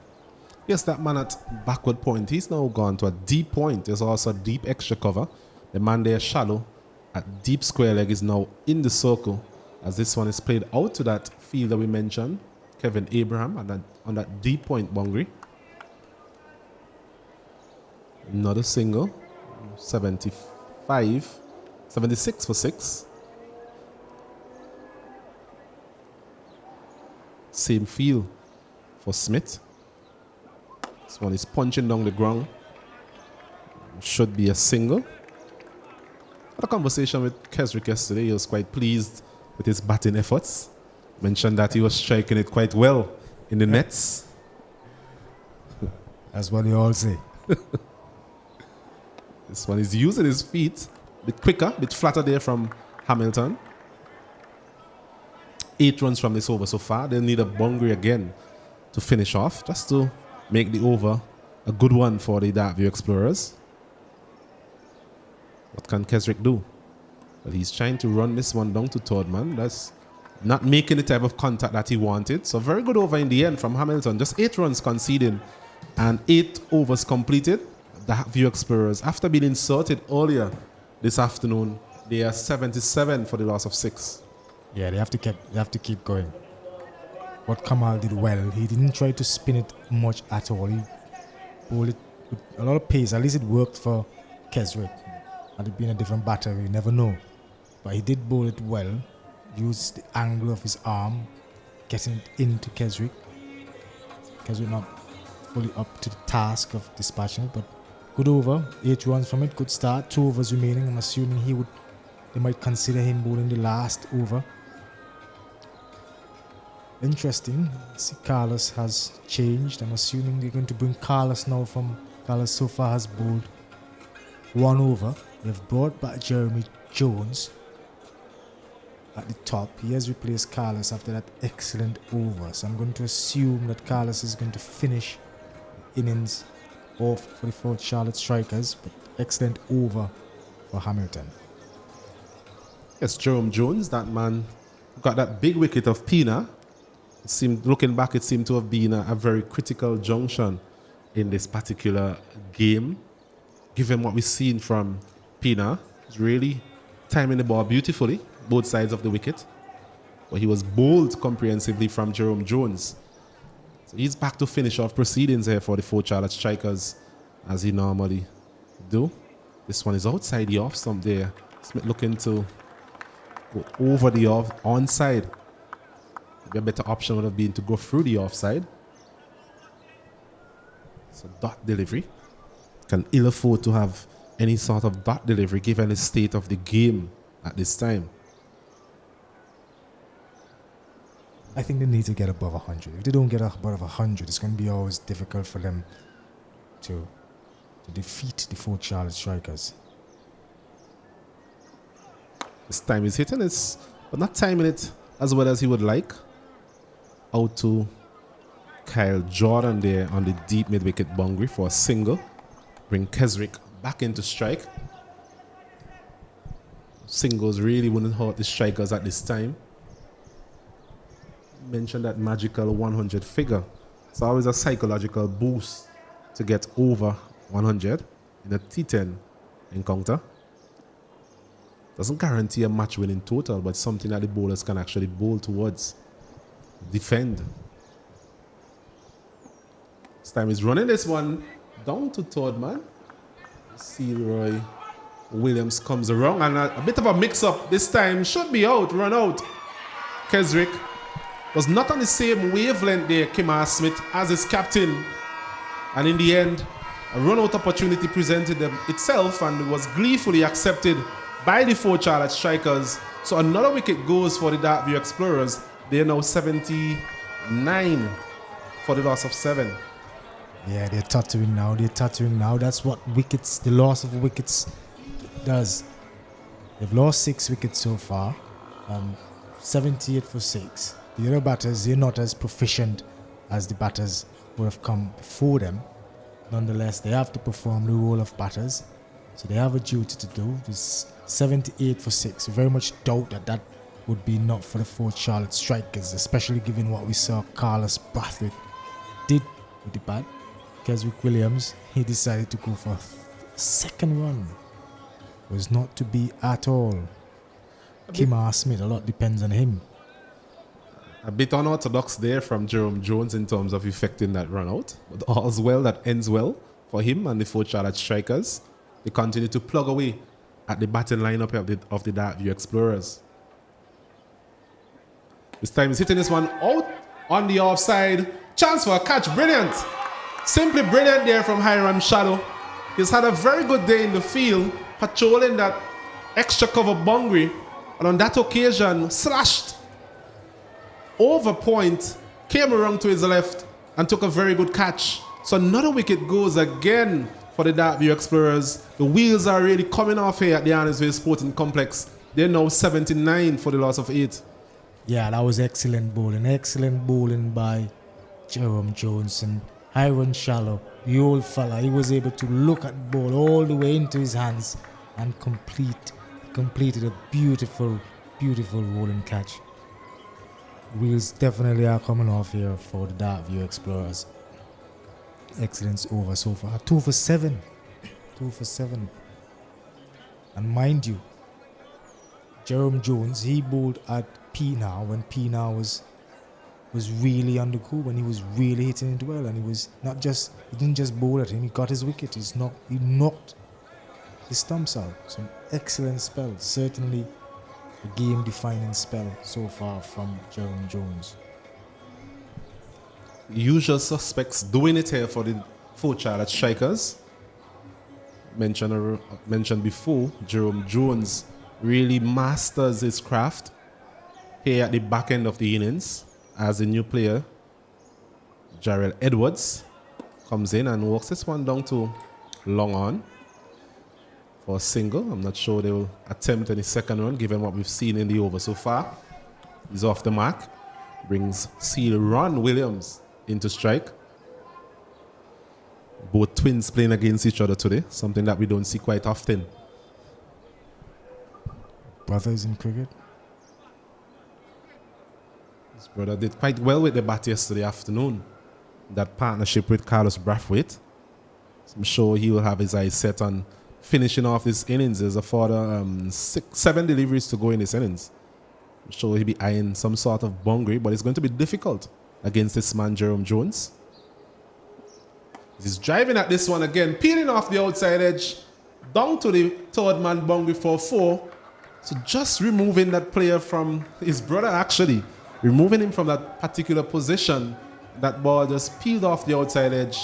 Yes, that man at backward point, he's now gone to a deep point. There's also deep extra cover. The man there shallow at deep square leg is now in the circle, as this one is played out to that field that we mentioned, Kevin Abraham, on that deep point boundary. Another single, 76 for 6. Same field for Smith. This one is punching down the ground. Should be a single. Had a conversation with Keswick yesterday. He was quite pleased with his batting efforts. Mentioned that he was striking it quite well in the nets. That's what they all say. This one is using his feet. A bit quicker, a bit flatter there from Hamilton. 8 runs from this over so far. They'll need a boundary again to finish off, just to make the over a good one for the Darkview Explorers. What can Keswick do? Well, he's trying to run this one down to third man. That's not making the type of contact that he wanted. So very good over in the end from Hamilton. Just 8 runs conceding and 8 overs completed. The Darkview Explorers, after being inserted earlier this afternoon, they are 77 for the loss of 6. Yeah, they have to keep going. What Kamal did well, he didn't try to spin it much at all. He bowled it with a lot of pace. At least it worked for Keswick. Had it been a different batter, we never know. But he did bowl it well. Used the angle of his arm, getting it into Keswick. Keswick not fully up to the task of dispatching it, but good over. 8 runs from it, good start. 2 overs remaining. I'm assuming they might consider him bowling the last over. Interesting. See, Carlos has changed. I'm assuming they're going to bring Carlos now from... Carlos so far has bowled 1 over. They've brought back Jeremy Jones at the top. He has replaced Carlos after that excellent over. So I'm going to assume that Carlos is going to finish innings off for the Fort Charlotte Strikers. But excellent over for Hamilton. Yes, Jerome Jones, that man got that big wicket of Pina. Looking back, it seemed to have been a very critical junction in this particular game. Given what we've seen from Pina, he's really timing the ball beautifully, both sides of the wicket. But he was bowled comprehensively from Jerome Jones. So he's back to finish off proceedings here for the Fort Charlotte Strikers, as he normally do. This one is outside the off stump there. Smith looking to go over the onside. Maybe a better option would have been to go through the offside. So dot delivery. Can ill afford to have any sort of dot delivery given the state of the game at this time. I think they need to get above 100. If they don't get above 100, it's going to be always difficult for them to defeat the Fort Charlotte Strikers. This time is hitting it, but not timing it as well as he would like. Out to Kyle Jordan there on the deep mid-wicket boundary for a single. Bring Keswick back into strike. Singles really wouldn't hurt the Strikers at this time. Mentioned that magical 100 figure. It's always a psychological boost to get over 100 in a T10 encounter. Doesn't guarantee a match winning total, but something that the bowlers can actually bowl towards. Defend. This time is running this one down to third man. Roy Williams comes around and a bit of a mix-up this time. Should be out, run out. Keswick was not on the same wavelength there, Kimar Smith, as his captain. And in the end, a run-out opportunity presented itself and was gleefully accepted by the Fort Charlotte Strikers. So another wicket goes for the Darkview Explorers. They are now 79 for the loss of 7. Yeah, they're tottering now. That's what the loss of wickets does. They've lost 6 wickets so far. 78 for 6. The other batters, they're not as proficient as the batters would have come before them. Nonetheless, they have to perform the role of batters. So they have a duty to do. This 78 for 6. We very much doubt that would be enough for the Fort Charlotte Strikers, especially given what we saw Carlos Brathwaite did with the bat. Keswick Williams, he decided to go for a second run. Was not to be at all. Kimar Smith, a lot depends on him. A bit unorthodox there from Jerome Jones in terms of effecting that run out. But all's well that ends well for him and the Fort Charlotte Strikers. They continue to plug away at the batting lineup of the Darkview Explorers. This time he's hitting this one out on the offside. Chance for a catch. Brilliant. Simply brilliant there from Hiram Shadow. He's had a very good day in the field, patrolling that extra cover boundary. And on that occasion, slashed over point, came around to his left and took a very good catch. So another wicket goes again for the Darkview Explorers. The wheels are really coming off here at the Arnisville Sporting Complex. They're now 79 for the loss of 8. Yeah, that was excellent bowling. Excellent bowling by Jerome Jones and Hiram Shallow. The old fella, he was able to look at the ball all the way into his hands and completed a beautiful, beautiful rolling catch. Wheels definitely are coming off here for the Darkview Explorers. Excellent over so far. 2 for 7. 2 for 7. And mind you, Jerome Jones, he bowled at Pienaar when Pienaar was really on the go, when he was really hitting it well, and he didn't just bowl at him, he got his wicket. He knocked his stumps out. Some excellent spell. Certainly a game-defining spell so far from Jerome Jones. Usual suspects doing it here for the Fort Charlotte Strikers. Mentioned before, Jerome Jones really masters his craft here at the back end of the innings as a new player. Jarrell Edwards comes in and walks this one down to long on for a single. I'm not sure they will attempt any second run given what we've seen in the over so far. He's off the mark. Brings Seal Ron Williams into strike. Both twins playing against each other today, something that we don't see quite often. Brothers in cricket. His brother did quite well with the bat yesterday afternoon. That partnership with Carlos Brathwaite. So I'm sure he will have his eyes set on finishing off his innings. There's a further 7 deliveries to go in his innings. I'm sure he'll be eyeing some sort of boundary, but it's going to be difficult against this man, Jerome Jones. He's driving at this one again, peeling off the outside edge, down to the third man boundary for 4. So just removing that player from his brother, actually. Removing him from that particular position. That ball just peeled off the outside edge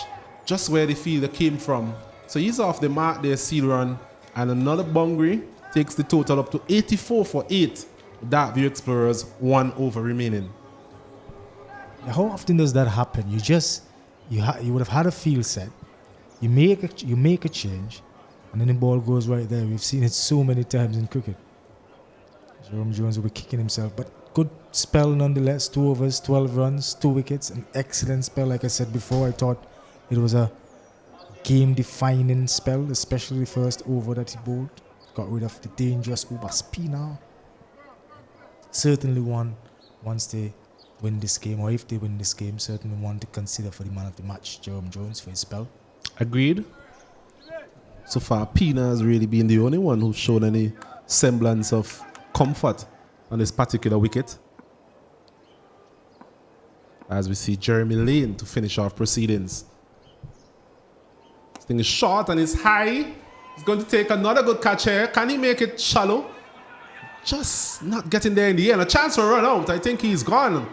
just where the fielder came from. So he's off the mark there, seal run, and another boundary takes the total up to 84 for 8. Darkview Explorers 1 over remaining. How often does that happen? You would have had a field set, you make a change, and then the ball goes right there. We've seen it so many times in cricket. Jerome Jones will be kicking himself, but good spell nonetheless. 2 overs, 12 runs, 2 wickets, an excellent spell. Like I said before, I thought it was a game-defining spell, especially the first over that he bowled. Got rid of the dangerous over spinner. Certainly one, once they win this game, or if they win this game, certainly one to consider for the man of the match, Jerome Jones, for his spell. Agreed. So far, Pina has really been the only one who's shown any semblance of comfort on this particular wicket. As we see Jeremy Lane to finish off proceedings. This thing is short and it's high. He's going to take another good catch here. Can he make it shallow? Just not getting there in the end. A chance for a run out. I think he's gone.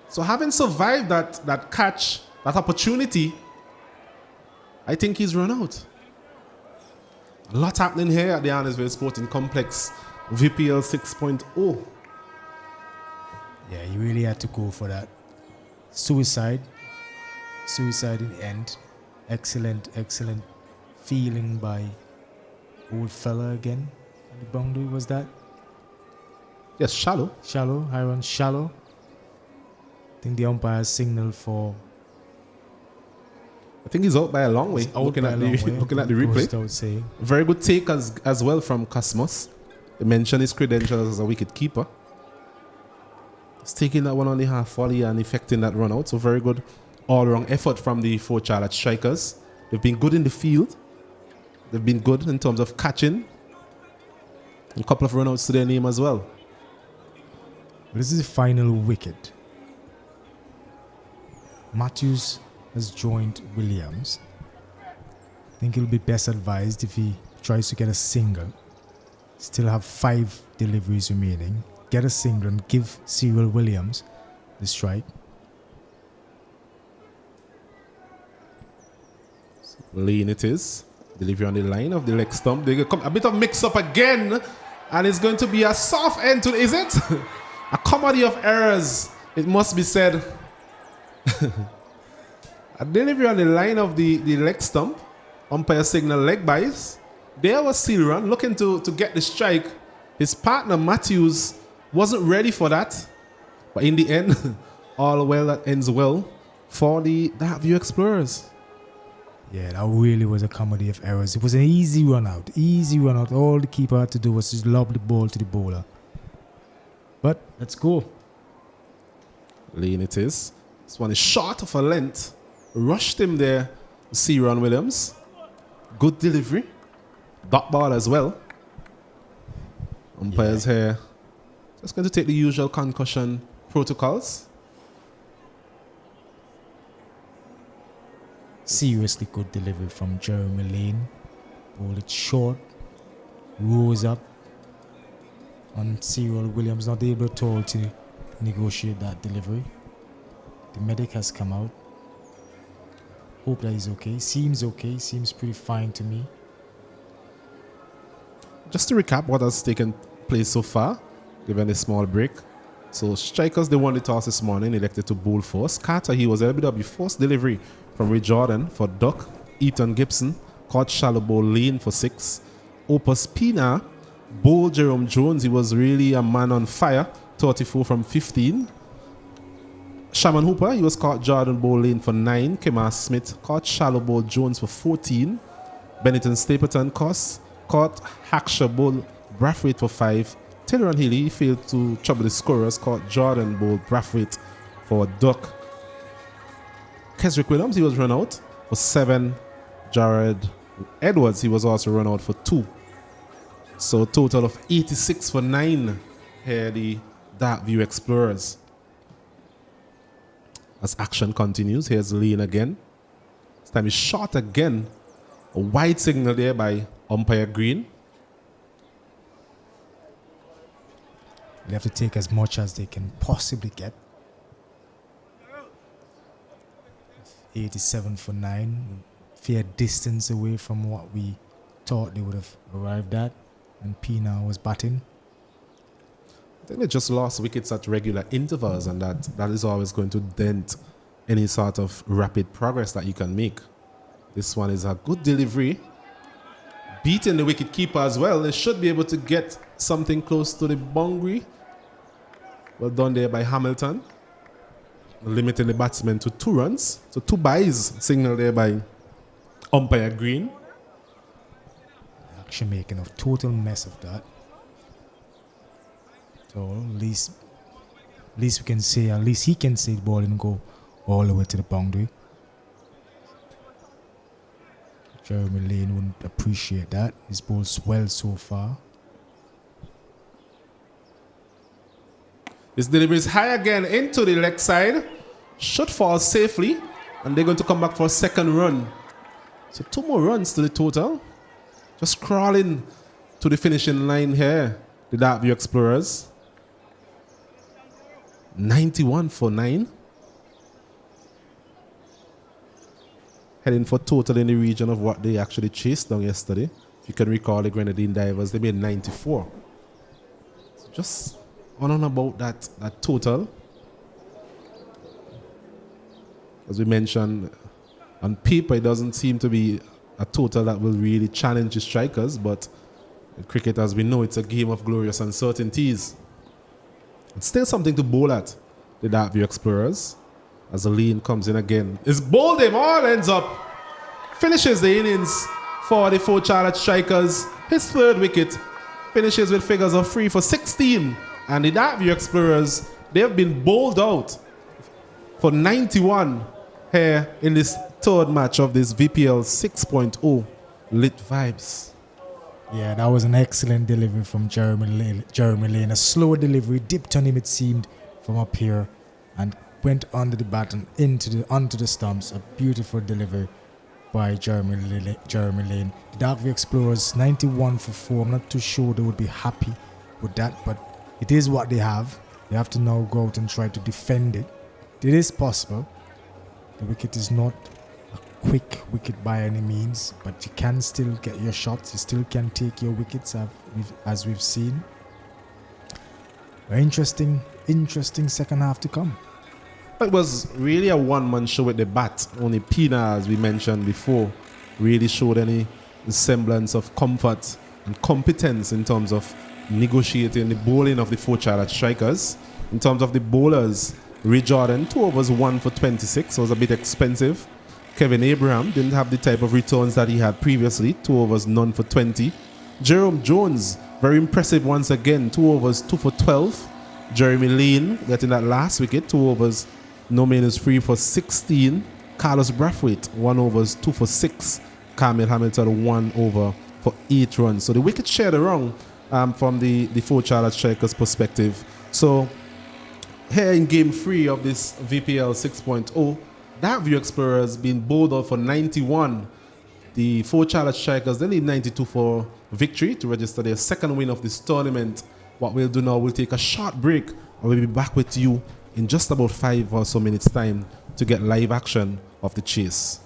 So having survived that catch, that opportunity, I think he's run out. A lot happening here at the Arnesville Sporting Complex. VPL 6.0. Yeah, he really had to go for that. Suicide in the end. Excellent feeling by old fella again. The boundary was that? Yes, shallow. Shallow, high run, shallow. I think the umpire signaled for. I think he's out by a long way. Looking at the replay. Very good take as well from Cosmos. They mentioned his credentials as a wicket keeper. He's taking that one on the half volley and effecting that run out. So very good all-round effort from the 4 Charlotte strikers. They've been good in the field. They've been good in terms of catching. A couple of run-outs to their name as well. This is the final wicket. Matthews has joined Williams. I think it'll be best advised if he tries to get a single. Still have 5 deliveries remaining. Get a single and give Cyril Williams the strike. Lane it is. Delivery on the line of the leg stump. They come a bit of mix-up again. And it's going to be a soft end to, is it? A comedy of errors, it must be said. A delivery on the line of the leg stump. Umpire signal leg bias. There was Silran looking to get the strike. His partner Matthews wasn't ready for that. But in the end, all well that ends well for the Darkview Explorers. Yeah, that really was a comedy of errors. It was an easy run out. All the keeper had to do was just lob the ball to the bowler. But let's go. Lane it is. This one is short of a length. Rushed him there. Cyril Williams. Good delivery. Dot ball as well. Umpires here. Just going to take the usual concussion protocols. Seriously good delivery from Jeremy Lane. Bowled it short. Rose up. And Cyril Williams not able at all to negotiate that delivery. The medic has come out. Hope that he's okay. Seems okay. Seems pretty fine to me. Just to recap what has taken place so far, given a small break. So strikers, they won the toss this morning, elected to bowl first. Carter, he was LBW first delivery from Ray Jordan for Duck. Ethan Gibson caught shallow ball Lane for 6. Opus Pina bowled Jerome Jones. He was really a man on fire. 34 from 15. Shaman Hooper, he was caught Jordan bowl Lane for 9. Kemar Smith caught shallow ball Jones for 14. Benetton Stapleton caught Hackshaw bowl Brathwaite for 5. Taylor and Healy failed to trouble the scorers, caught Jordan bowl Brathwaite for a duck. Kesrick Williams, he was run out for 7. Jared Edwards, he was also run out for 2. So a total of 86 for 9 here, the Darkview Explorers. As action continues, here's Lane again. This time is short again. A wide signal there by umpire Green. They have to take as much as they can possibly get. 87 for 9. Fair distance away from what we thought they would have arrived at. And Pina was batting. I think they just lost wickets at regular intervals, and that is always going to dent any sort of rapid progress that you can make. This one is a good delivery. Beating the wicket keeper as well. They should be able to get something close to the boundary. Well done there by Hamilton. Limiting the batsman to 2 runs. So 2 byes signaled there by umpire Green. Actually making a total mess of that. So at least we can say, at least he can say the ball and go all the way to the boundary. Jeremy Lane wouldn't appreciate that. His ball's well so far. This delivery is high again into the leg side. Should fall safely. And they're going to come back for a second run. So 2 more runs to the total. Just crawling to the finishing line here. The Darkview Explorers. 91 for 9. Heading for total in the region of what they actually chased down yesterday. If you can recall the Grenadine Divers, they made 94. So just on and about that total. As we mentioned, on paper it doesn't seem to be a total that will really challenge the strikers, but in cricket, as we know, it's a game of glorious uncertainties. It's still something to bowl at, the Darkview Explorers. As the lane comes in again. It's bowled him, all ends up. Finishes the innings for the 4 Charlotte Strikers. His 3rd wicket finishes with figures of 3 for 16. And the Darkview Explorers, they have been bowled out for 91 here in this 3rd match of this VPL 6.0 Lit Vibes. Yeah, that was an excellent delivery from Jeremy Lane. A slow delivery, dipped on him it seemed from up here and went under the bat and onto the stumps. A beautiful delivery by Jeremy Lane. The Darkview Explorers 91 for 4. I'm not too sure they would be happy with that, but it is what they have. They have to now go out and try to defend it. It is possible. The wicket is not a quick wicket by any means, but you can still get your shots. You still can take your wickets as we've seen. Very interesting second half to come. It was really a one-man show with the bat. Only Pina, as we mentioned before, really showed any semblance of comfort and competence in terms of negotiating the bowling of the 4 Charlotte Strikers. In terms of the bowlers, Ray Jordan, 2 overs, 1 for 26, so it was a bit expensive. Kevin Abraham didn't have the type of returns that he had previously, 2 overs, none for 20. Jerome Jones, very impressive once again, 2 overs, 2 for 12. Jeremy Lane getting that last wicket, 2 overs, no minus 3 for 16. Carlos Brathwaite, 1 overs, 2 for 6. Carmel Hamilton, 1 over for 8 runs. So the wicket shared around from the 4 Charlotte Strikers perspective. So here in game 3 of this VPL 6.0, Darkview Explorers being bowled out for 91. The 4 Charlotte Strikers, they need 92 for victory to register their 2nd win of this tournament. What we'll do now, we'll take a short break and we'll be back with you in just about 5 or so minutes time to get live action of the chase.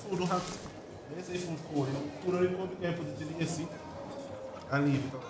food hot. They say food cold. You know, food already cold, you can put it in the AC and leave it out.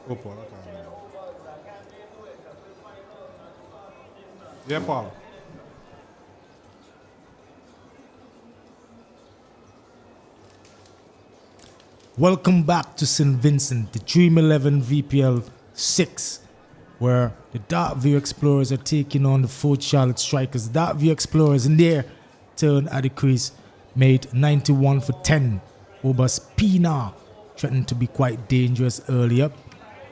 Oh, Paul, I can't remember. Yeah, Paul. Welcome back to St. Vincent, the Dream 11 VPL 6, where the Darkview Explorers are taking on the Fort Charlotte Strikers. Darkview Explorers in their turn at the crease made 91 for 10. Obas Pina threatened to be quite dangerous early up.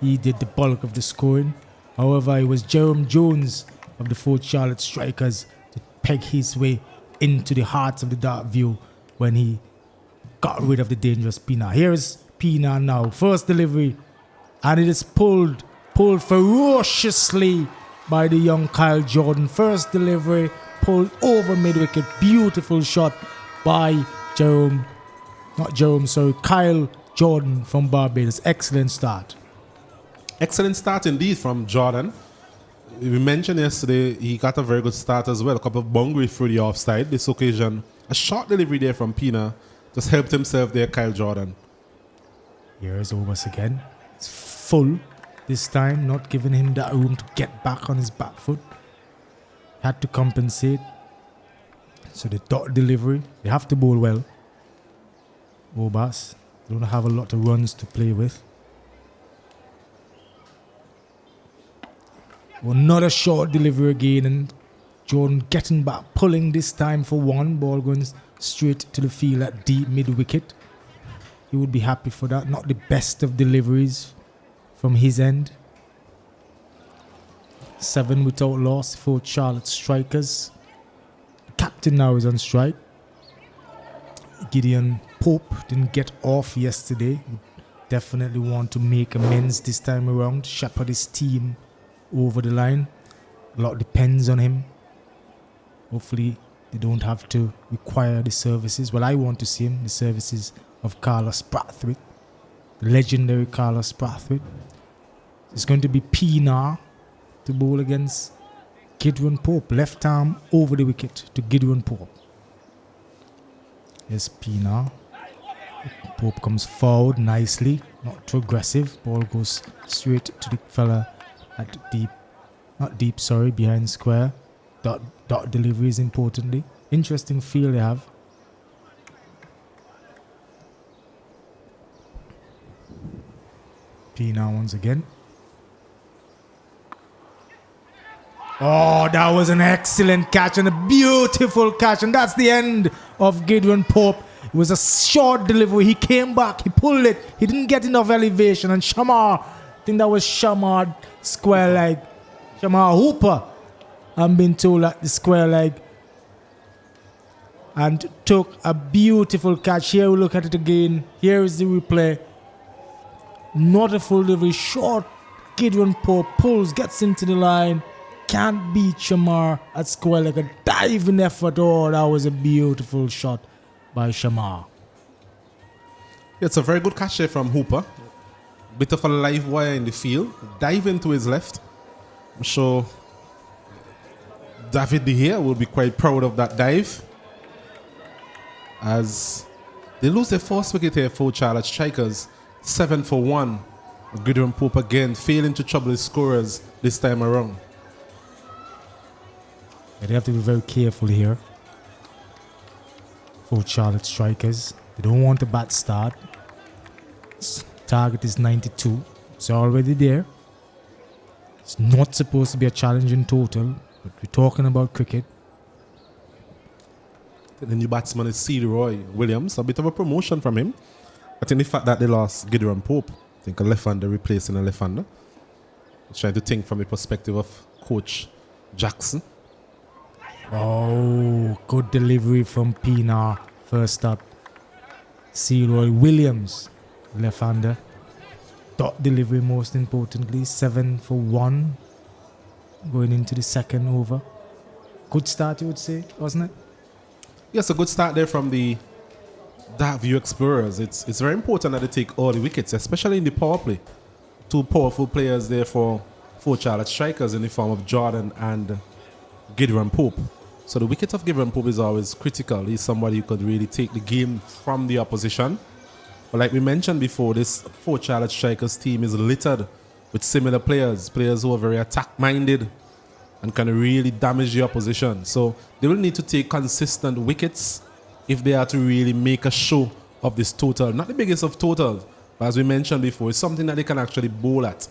He did the bulk of the scoring. However, it was Jerome Jones of the Fort Charlotte Strikers to peg his way into the hearts of the Darkview when he got rid of the dangerous Pina. Here's Pina now. First delivery. And it is pulled ferociously by the young Kyle Jordan. First delivery, pulled over mid-wicket. Beautiful shot by Kyle Jordan from Barbados. Excellent start. Excellent start indeed from Jordan. We mentioned yesterday he got a very good start as well. A couple of boundary through the offside. This occasion, a short delivery there from Pina just helped himself there, Kyle Jordan. Here's Obas again. It's full this time, not giving him that room to get back on his back foot. Had to compensate. So the dot delivery, they have to bowl well. Obas don't have a lot of runs to play with. Another short delivery again, and Jordan getting back, pulling this time for one. Ball going straight to the field at deep mid-wicket. He would be happy for that. Not the best of deliveries from his end. 7 without loss for Charlotte Strikers. The captain now is on strike. Gideon Pope didn't get off yesterday. Definitely want to make amends this time around. Shepherd his team over the line. A lot depends on him. Hopefully they don't have to require the services. Well, I want to see him, the services of Carlos Brathwaite, the legendary Carlos Brathwaite. It's going to be Pina to bowl against Gideon Pope. Left arm over the wicket to Gideon Pope. Yes, Pina. Pope comes forward nicely, not too aggressive. Ball goes straight to the fella at behind square. Dot deliveries importantly. Interesting feel they have. Pina once again. Oh, that was an excellent catch and a beautiful catch. And that's the end of Gideon Pope. It was a short delivery. He came back. He pulled it. He didn't get enough elevation. And Shamar, I think that was Shamar square leg. Shamar Hooper, I'm being told, at the square leg. And took a beautiful catch. Here we look at it again. Here is the replay. Not a full delivery. Short. Gideon Pope pulls, gets into the line. Can't beat Shamar at square leg. A diving effort. Oh, that was a beautiful shot by Shamar. It's a very good catch there from Hooper. Bit of a live wire in the field. Diving to his left. I'm sure David De Gea will be quite proud of that dive. As they lose their first wicket here for Charlotte Strikers. 7 for 1. Gideon Pope again failing to trouble his scorers this time around. Yeah, they have to be very careful here for Charlotte Strikers. They don't want a bad start. Target is 92. It's already there. It's not supposed to be a challenge in total, but we're talking about cricket. The new batsman is C. Roy Williams. A bit of a promotion from him. I think the fact that they lost Gideon Pope, I think a left-hander replacing a left-hander. I'm trying to think from the perspective of Coach Jackson. Oh, good delivery from Pina. First up, C. Roy Williams, left-hander. Dot delivery most importantly. 7 for 1 going into the second over. Good start, you would say, wasn't it? Yes, a good start there from the Darkview Explorers. It's very important that they take all the wickets, especially in the power play. Two powerful players there for Charlotte Strikers in the form of Jordan and Gideon Pope. So the wicket of Gideon Pope is always critical. He's somebody who could really take the game from the opposition. But like we mentioned before, this Charlotte Strikers team is littered with similar players who are very attack-minded and can really damage the opposition. So they will need to take consistent wickets if they are to really make a show of this total. Not the biggest of totals, but as we mentioned before, it's something that they can actually bowl at.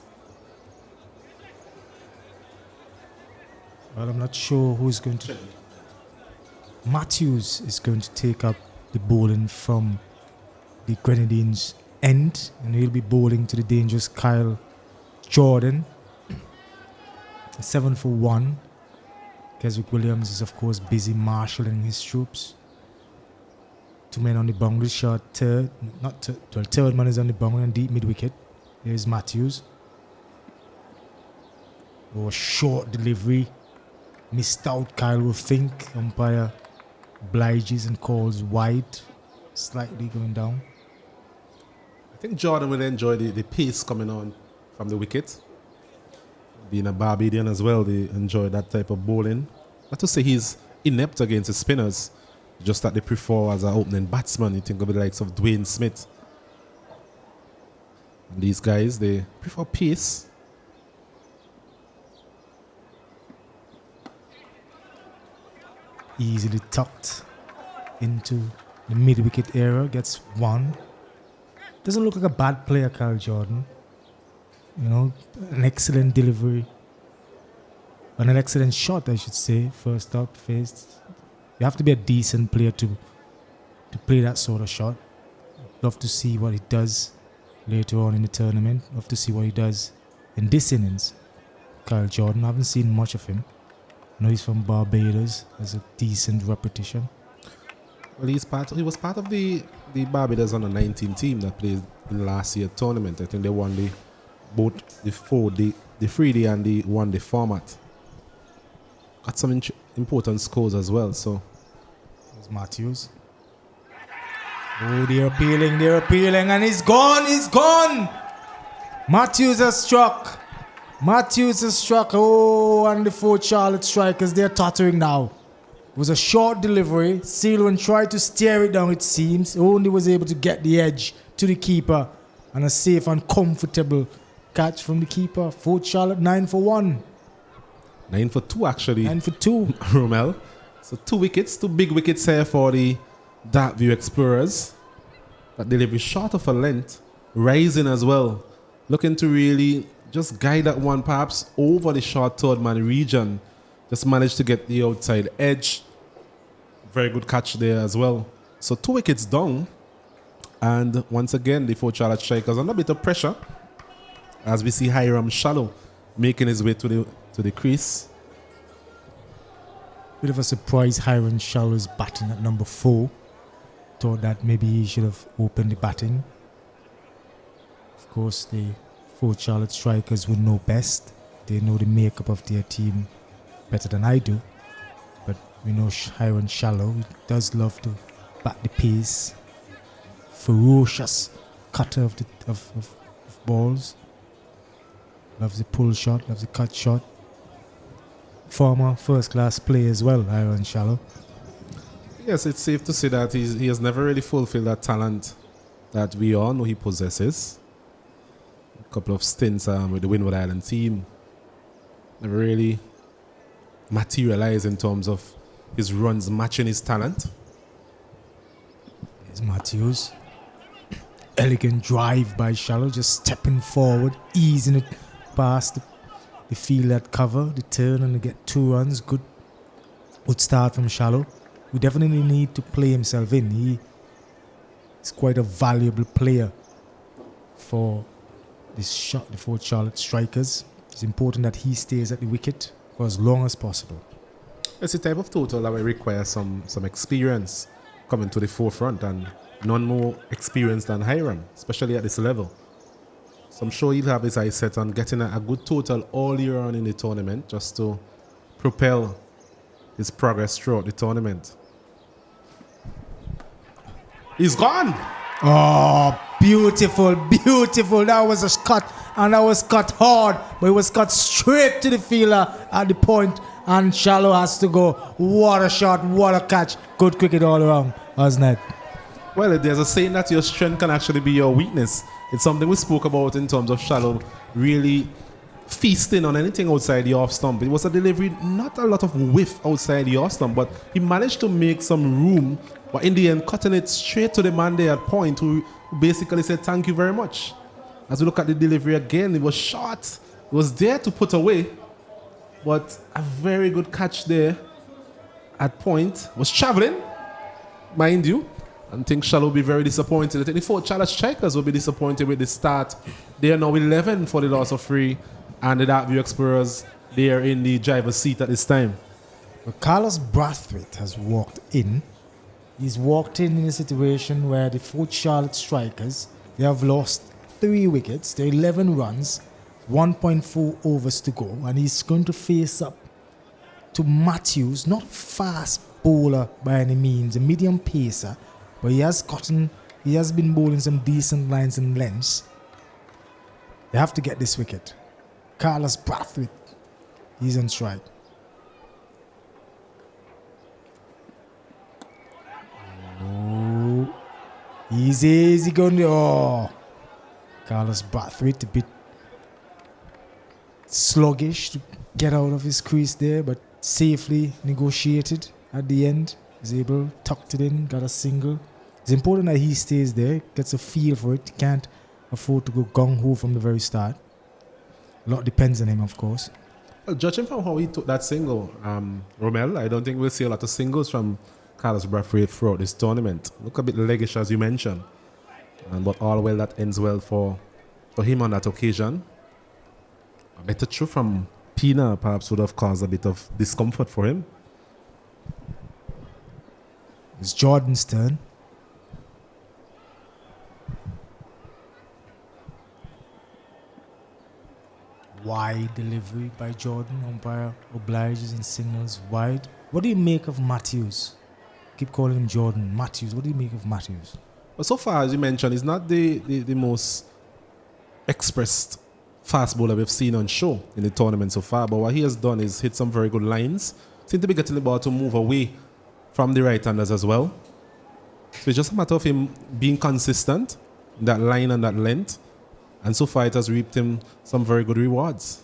Well, I'm not sure who's going to... Matthews is going to take up the bowling from the Grenadines' end, and he'll be bowling to the dangerous Kyle Jordan. 7 for 1. Keswick Williams is, of course, busy marshalling his troops. 2 men on the boundary, short third. Third man is on the boundary and deep mid wicket. Here's Matthews. Oh, short delivery. Missed out, Kyle will think. Umpire obliges and calls wide. Slightly going down. I think Jordan will enjoy the pace coming on from the wicket. Being a Barbadian as well, they enjoy that type of bowling. Not to say he's inept against the spinners, just that they prefer as an opening batsman. You think of the likes of Dwayne Smith. And these guys, they prefer pace. Easily tucked into the mid-wicket area, gets 1. Doesn't look like a bad player, Kyle Jordan. You know, an excellent delivery. And an excellent shot, I should say. First up, faced. You have to be a decent player to play that sort of shot. Love to see what he does later on in the tournament. Love to see what he does in this innings. Kyle Jordan, I haven't seen much of him. I know he's from Barbados. Has a decent repetition. Well, he was part of the Barbados under 19 team that played in last year's tournament. I think they won both the 4-day, the 3-day and the 1-day format. Got some important scores as well. So there's Matthews. Oh, they're appealing, and he's gone. Matthews has struck. Oh, and the 4 Charlotte Strikers, they're tottering now. It was a short delivery. Seelwyn tried to steer it down, it seems. Only was able to get the edge to the keeper. And a safe and comfortable catch from the keeper. 4 Charlotte, 9 for 1. 9 for 2, actually. 9 for 2. Romel. So 2 wickets, 2 big wickets here for the Darkview Explorers. That delivery short of a length. Rising as well. Looking to really just guide that one perhaps over the short third man region. Just managed to get the outside edge. Very good catch there as well. So 2 wickets down. And once again, the 4 Charlotte Strikers under a bit of pressure. As we see Hiram Shallow making his way to the crease. Bit of a surprise, Hiram Shallow is batting at number 4. Thought that maybe he should have opened the batting. Of course, the 4 Charlotte Strikers would know best. They know the makeup of their team better than I do. But we know Hiram Shallow, he does love to bat the pace. Ferocious cutter of balls. Loves the pull shot, loves the cut shot. Former first-class player as well, Hiram Shallow. Yes, it's safe to say that he has never really fulfilled that talent that we all know he possesses. A couple of stints with the Windward Island team. Never really materialized in terms of his runs matching his talent. Here's Matthews. Elegant drive by Shallow, just stepping forward, easing it past the field at cover, the turn, and to get 2 runs. Good start from Shallow. We definitely need to play himself in. He is quite a valuable player for this shot, the 4 Charlotte Strikers. It's important that he stays at the wicket for as long as possible. It's a type of total that will require some experience coming to the forefront, and none more experienced than Hiram, especially at this level. So I'm sure he'll have his eyes set on getting a good total all year on in the tournament, just to propel his progress throughout the tournament. He's gone! Oh, beautiful. That was a cut, and that was cut hard, but it was cut straight to the fielder at the point, and Shallow has to go. What a shot, what a catch. Good cricket all around, wasn't it? Well, there's a saying that your strength can actually be your weakness. It's something we spoke about in terms of Shallow really feasting on anything outside the off stump. It was a delivery, not a lot of whiff outside the off stump, but he managed to make some room, but in the end, cutting it straight to the man there at point, who basically said, thank you very much. As we look at the delivery again, it was short. It was there to put away, but a very good catch there at point. Was traveling, mind you. I think Shallow will be very disappointed. I think the 4 challenge strikers will be disappointed with the start. They are now 11 for the loss of 3, and the Darkview Explorers, they are in the driver's seat at this time. But Carlos Brathwaite has walked in. He's walked in a situation where the 4 Charlotte Strikers, they have lost 3 wickets, they're 11 runs, 1.4 overs to go, and he's going to face up to Matthews, not fast bowler by any means, a medium pacer, but he has been bowling some decent lines and lengths. They have to get this wicket. Carlos Brathwaite, he's on strike. Oh, easy going. Oh, Carlos Brathwaite a bit sluggish to get out of his crease there, but safely negotiated at the end. He's able, tucked it in, got a single. It's important that he stays there, gets a feel for it. He can't afford to go gung-ho from the very start. A lot depends on him, of course. Well, judging from how he took that single, Romel, I don't think we'll see a lot of singles from Carlos Brathwaite throughout this tournament. Look a bit leggish, as you mentioned. But all well, that ends well for him on that occasion. A better throw from Pina perhaps would have caused a bit of discomfort for him. It's Jordan's turn. Wide delivery by Jordan. Umpire obliges and signals wide. What do you make of Matthews? Keep calling him Jordan. Matthews. What do you make of Matthews? Well, so far, as you mentioned, he's not the most expressed fast bowler we've seen on show in the tournament so far. But what he has done is hit some very good lines. Seems to be getting the ball to move away from the right-handers as well. So it's just a matter of him being consistent in that line and that length. And so far, it has reaped him some very good rewards.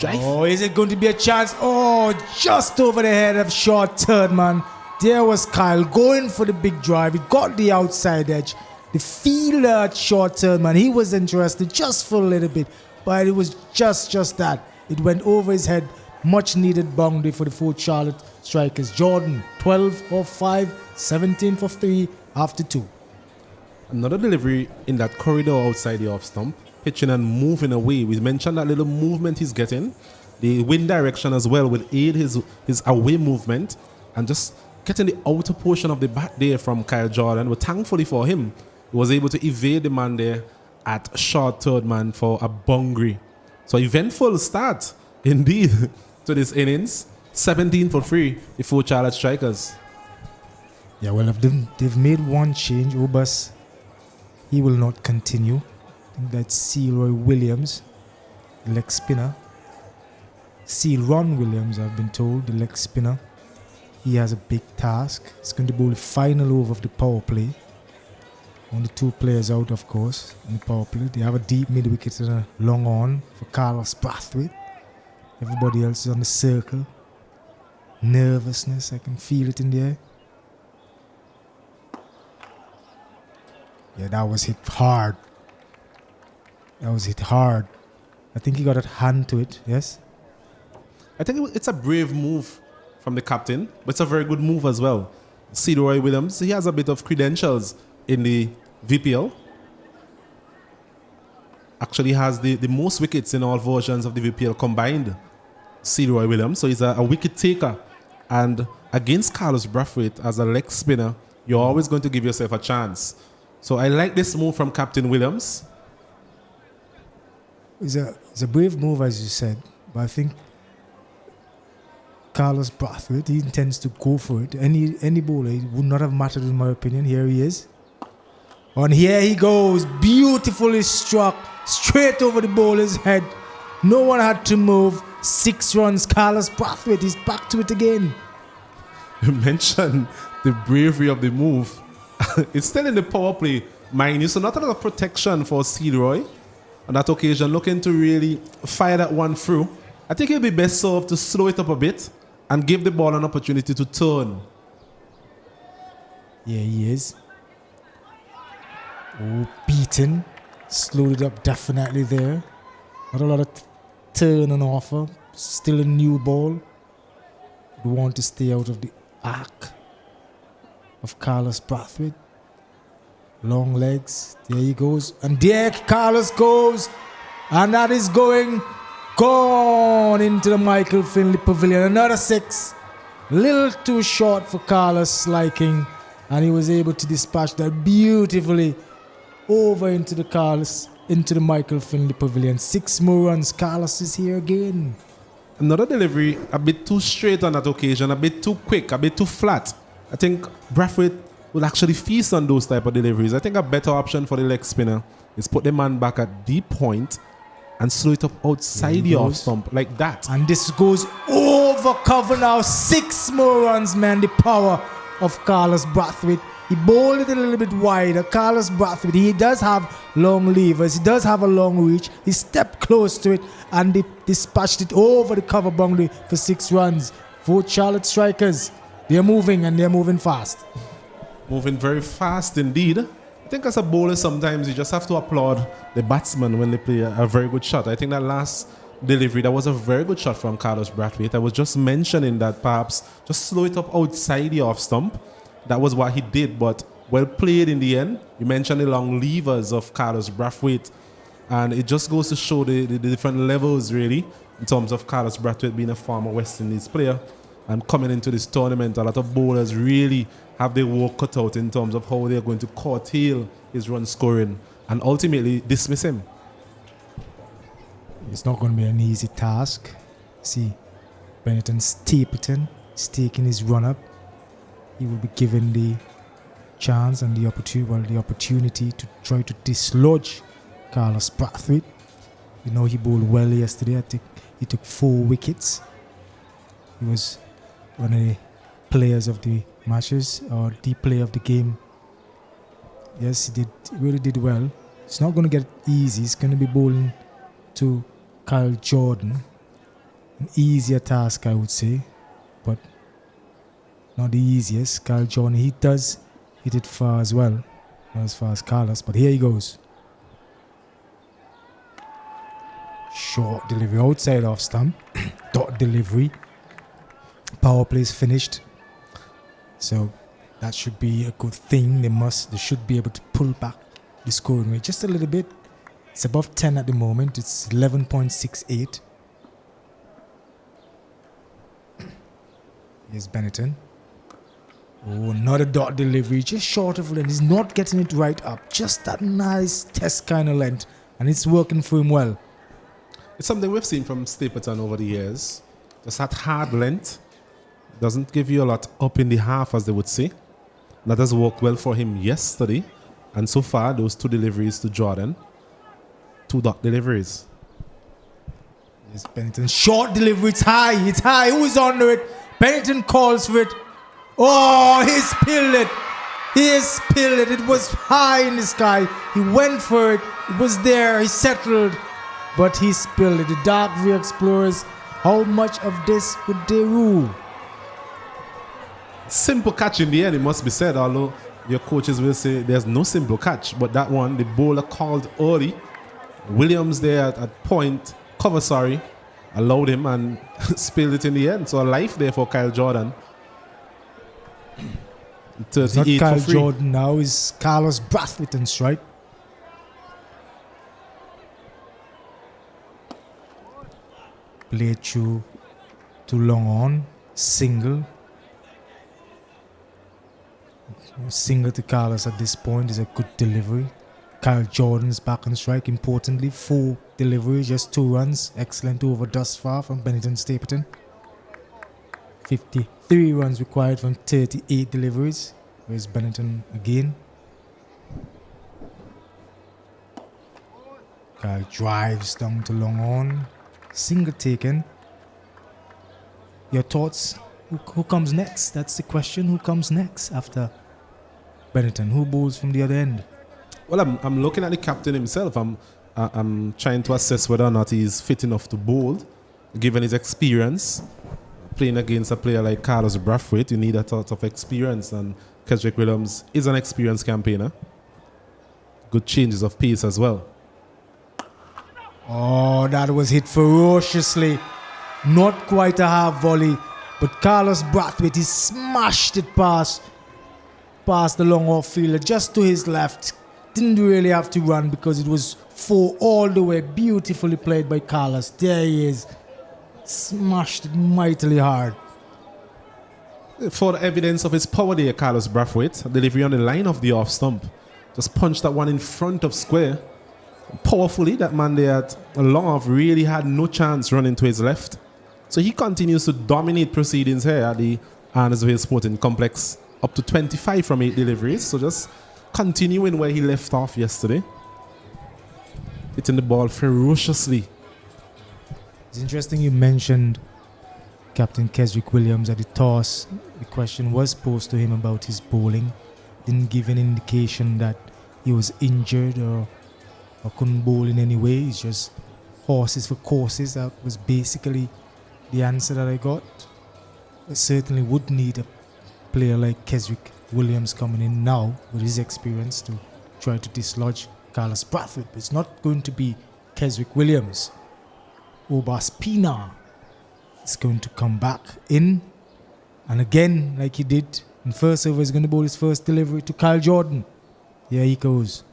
Oh, is it going to be a chance? Oh, just over the head of short third man. There was Kyle going for the big drive. He got the outside edge. The fielder at short third man, he was interested just for a little bit. But it was just that. It went over his head. Much needed boundary for the 4 Charlotte Strikers. Jordan, 12 for 5, 17 for 3 after 2. Another delivery in that corridor outside the off stump, pitching and moving away. We mentioned that little movement he's getting. The wind direction as well will aid his away movement, and just getting the outer portion of the bat there from Kyle Jordan. But thankfully for him, he was able to evade the man there at short third man for a boundary. So eventful start indeed to this innings. 17 for 3, the 4 Charlotte Strikers. Yeah, well, they've made one change. Obas, he will not continue. I think that's Roy Williams, the leg spinner. Ron Williams, I've been told, the leg spinner. He has a big task. He's going to bowl the final over of the power play. Only 2 players out, of course, in the power play. They have a deep mid wicket and a long on for Carlos Brathwaite. Everybody else is on the circle. Nervousness, I can feel it in the air. Yeah, that was hit hard. I think he got a hand to it, yes? I think it's a brave move from the captain, but it's a very good move as well. Roy Williams, he has a bit of credentials in the VPL. Actually has the most wickets in all versions of the VPL combined. Roy Williams, so he's a wicket taker. And against Carlos Brathwaite as a leg spinner, you're always going to give yourself a chance. So I like this move from Captain Williams. It's a brave move, as you said, but I think Carlos Brathwaite, he intends to go for it. Any bowler, it would not have mattered in my opinion. Here he is. And here he goes, beautifully struck, straight over the bowler's head. No one had to move. 6 runs, Carlos Brathwaite is back to it again. You mentioned the bravery of the move. It's still in the power play, mind you, so not a lot of protection for Searoy on that occasion, looking to really fire that one through. I think it'll be best served to slow it up a bit and give the ball an opportunity to turn. Yeah, he is. Oh, beaten. Slowed it up definitely there. Not a lot of turn on offer. Still a new ball. We want to stay out of the arc of Carlos Brathwaite. Long legs. There he goes. And there Carlos goes. And that is gone into the Michael Finley Pavilion. Another 6. Little too short for Carlos' liking. And he was able to dispatch that beautifully over into the Michael Finley Pavilion. 6 more runs. Carlos is here again. Another delivery, a bit too straight on that occasion, a bit too quick, a bit too flat. I think Brathwaite will actually feast on those type of deliveries. I think a better option for the leg spinner is put the man back at deep point and slow it up outside the off stump like that. And this goes over cover now. 6 more runs, man. The power of Carlos Brathwaite. He bowled it a little bit wider. Carlos Brathwaite, he does have long levers. He does have a long reach. He stepped close to it and they dispatched it over the cover boundary for 6 runs. 4 Charlotte strikers. They're moving and they're moving fast. Moving very fast indeed. I think as a bowler sometimes you just have to applaud the batsman when they play a very good shot. I think that last delivery, that was a very good shot from Carlos Brathwaite. I was just mentioning that perhaps just slow it up outside the off stump. That was what he did, but well played in the end. You mentioned the long levers of Carlos Brathwaite, and it just goes to show the different levels, really, in terms of Carlos Brathwaite being a former West Indies player. And coming into this tournament, a lot of bowlers really have their work cut out in terms of how they're going to curtail his run scoring and ultimately dismiss him. It's not going to be an easy task. See, Benetton Stapleton is taking his run up. He will be given the chance and the opportunity to try to dislodge Carlos Brathwaite. You know, he bowled well yesterday. I think he took 4 wickets. He was one of the players of the matches, or the player of the game. Yes, he really did well. It's not going to get easy. He's going to be bowling to Kyle Jordan. An easier task, I would say, but not the easiest. Kyle Jordan, he does hit it far as well, not as far as Carlos, but here he goes. Short delivery outside off stump. Dot delivery. Power play is finished, so that should be a good thing. They should be able to pull back the scoring rate just a little bit. It's above 10 at the moment. It's 11.68. Here's Benetton. Oh, another dot delivery, just short of length. He's not getting it right up. Just that nice test kind of length, and it's working for him well. It's something we've seen from Stapleton over the years. Just that hard length doesn't give you a lot up in the half, as they would say. That has worked well for him yesterday, and so far those 2 deliveries to Jordan, 2 dot deliveries. Yes, Benetton, short delivery, it's high, who's under it? Benetton calls for it. Oh, he spilled it, it was high in the sky, he went for it, it was there, he settled, but he spilled it. The Dark View Explorers, how much of this would they rule? Simple catch in the end, it must be said, although your coaches will say there's no simple catch, but that one, the bowler called early. Williams there at point, allowed him and spilled it in the end. So a life there for Kyle Jordan. It's not Kyle Jordan now, it's Carlos Brathwaite on strike. Play through to long on, single to Carlos at this point is a good delivery. Kyle Jordan's back on strike, importantly. 4 deliveries, just 2 runs. Excellent over thus far from Benetton Stapleton. 53 runs required from 38 deliveries. Where's Benetton again? Kyle drives down to long on. Single taken. Your thoughts? Who comes next? That's the question. Who comes next after Benetton, who bowls from the other end? Well, I'm looking at the captain himself. I'm trying to assess whether or not he's fit enough to bowl, given his experience. Playing against a player like Carlos Brathwaite, you need a sort of experience, and Keswick Williams is an experienced campaigner. Good changes of pace as well. Oh, that was hit ferociously. Not quite a half volley, but Carlos Brathwaite, he smashed it past the long off fielder, just to his left. Didn't really have to run because it was 4 all the way. Beautifully played by Carlos. There he is. Smashed it mightily hard. For the evidence of his power there, Carlos Brathwaite, delivery on the line of the off stump. Just punched that one in front of square. Powerfully, that man there at a long off really had no chance running to his left. So he continues to dominate proceedings here at the Arnesville Sporting Complex. Up to 25 from 8 deliveries. So just continuing where he left off yesterday. Hitting the ball ferociously. It's interesting you mentioned Captain Keswick Williams at the toss. The question was posed to him about his bowling. Didn't give an indication that he was injured or couldn't bowl in any way. It's just horses for courses. That was basically the answer that I got. I certainly would need a player like Keswick Williams coming in now with his experience to try to dislodge Carlos Brathwaite. But it's not going to be Keswick Williams. Obas Pina is going to come back in, and again, like he did in first over, he's going to bowl his first delivery to Kyle Jordan. Here he goes.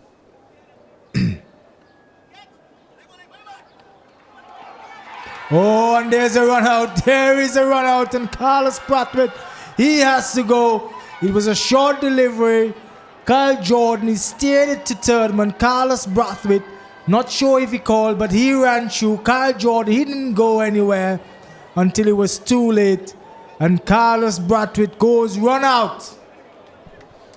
Oh, and there's a run out. There is a run out, and Carlos Brathwaite, he has to go. It was a short delivery. Kyle Jordan, he steered it to third man. Carlos Brathwaite, not sure if he called, but he ran through. Kyle Jordan, he didn't go anywhere until it was too late. And Carlos Brathwaite goes run out.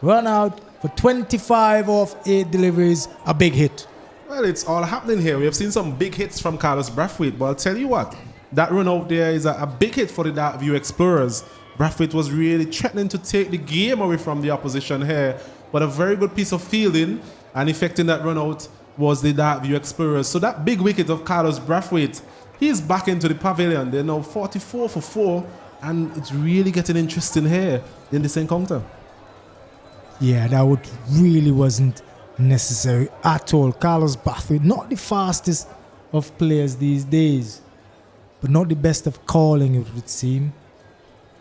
Run out for 25 off 8 deliveries. A big hit. Well, it's all happening here. We have seen some big hits from Carlos Brathwaite, but I'll tell you what, that run out there is a big hit for the Darkview Explorers. Brathwaite was really threatening to take the game away from the opposition here, but a very good piece of fielding and effecting that run out was the Darkview Explorers. So that big wicket of Carlos Brathwaite, he's back into the pavilion. They're now 44 for 4, and it's really getting interesting here in this encounter. Yeah, that really wasn't necessary at all. Carlos Brathwaite, not the fastest of players these days, but not the best of calling, it would seem.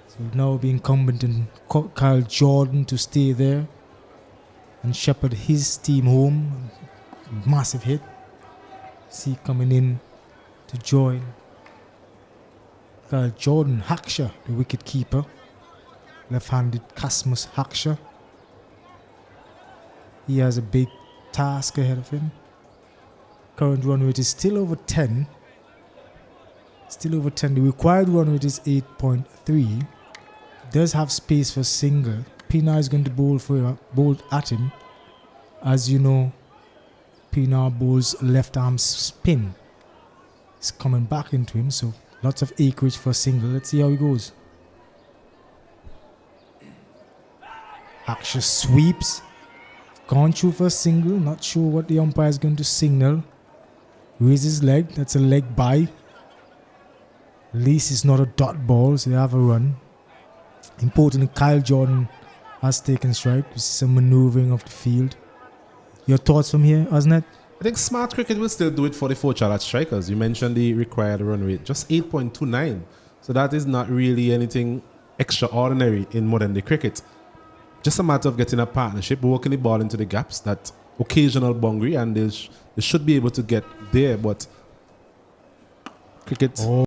So now be incumbent on Kyle Jordan to stay there and shepherd his team home. Massive hit. See coming in to join Kyle Jordan, Haksha, the wicket keeper. Left-handed Casmus Haksha. He has a big task ahead of him. Current run rate is still over 10. Still over 10. The required run rate is 8.3. Does have space for single. Pina is going to bowl at him. As you know, Pina bowls left arm spin. It's coming back into him, so lots of acreage for single. Let's see how he goes. Haksha sweeps. Gone through for a single. Not sure what the umpire is going to signal. Raises leg. That's a leg by. At least it's not a dot ball, so they have a run. Importantly, Kyle Jordan has taken strike. We see some maneuvering of the field. Your thoughts from here, Osnet? I think smart cricket will still do it for the 4 charge strikers. You mentioned the required run rate, just 8.29. So that is not really anything extraordinary in modern day cricket. Just a matter of getting a partnership, working the ball into the gaps, that occasional boundary, and they should be able to get there. But cricket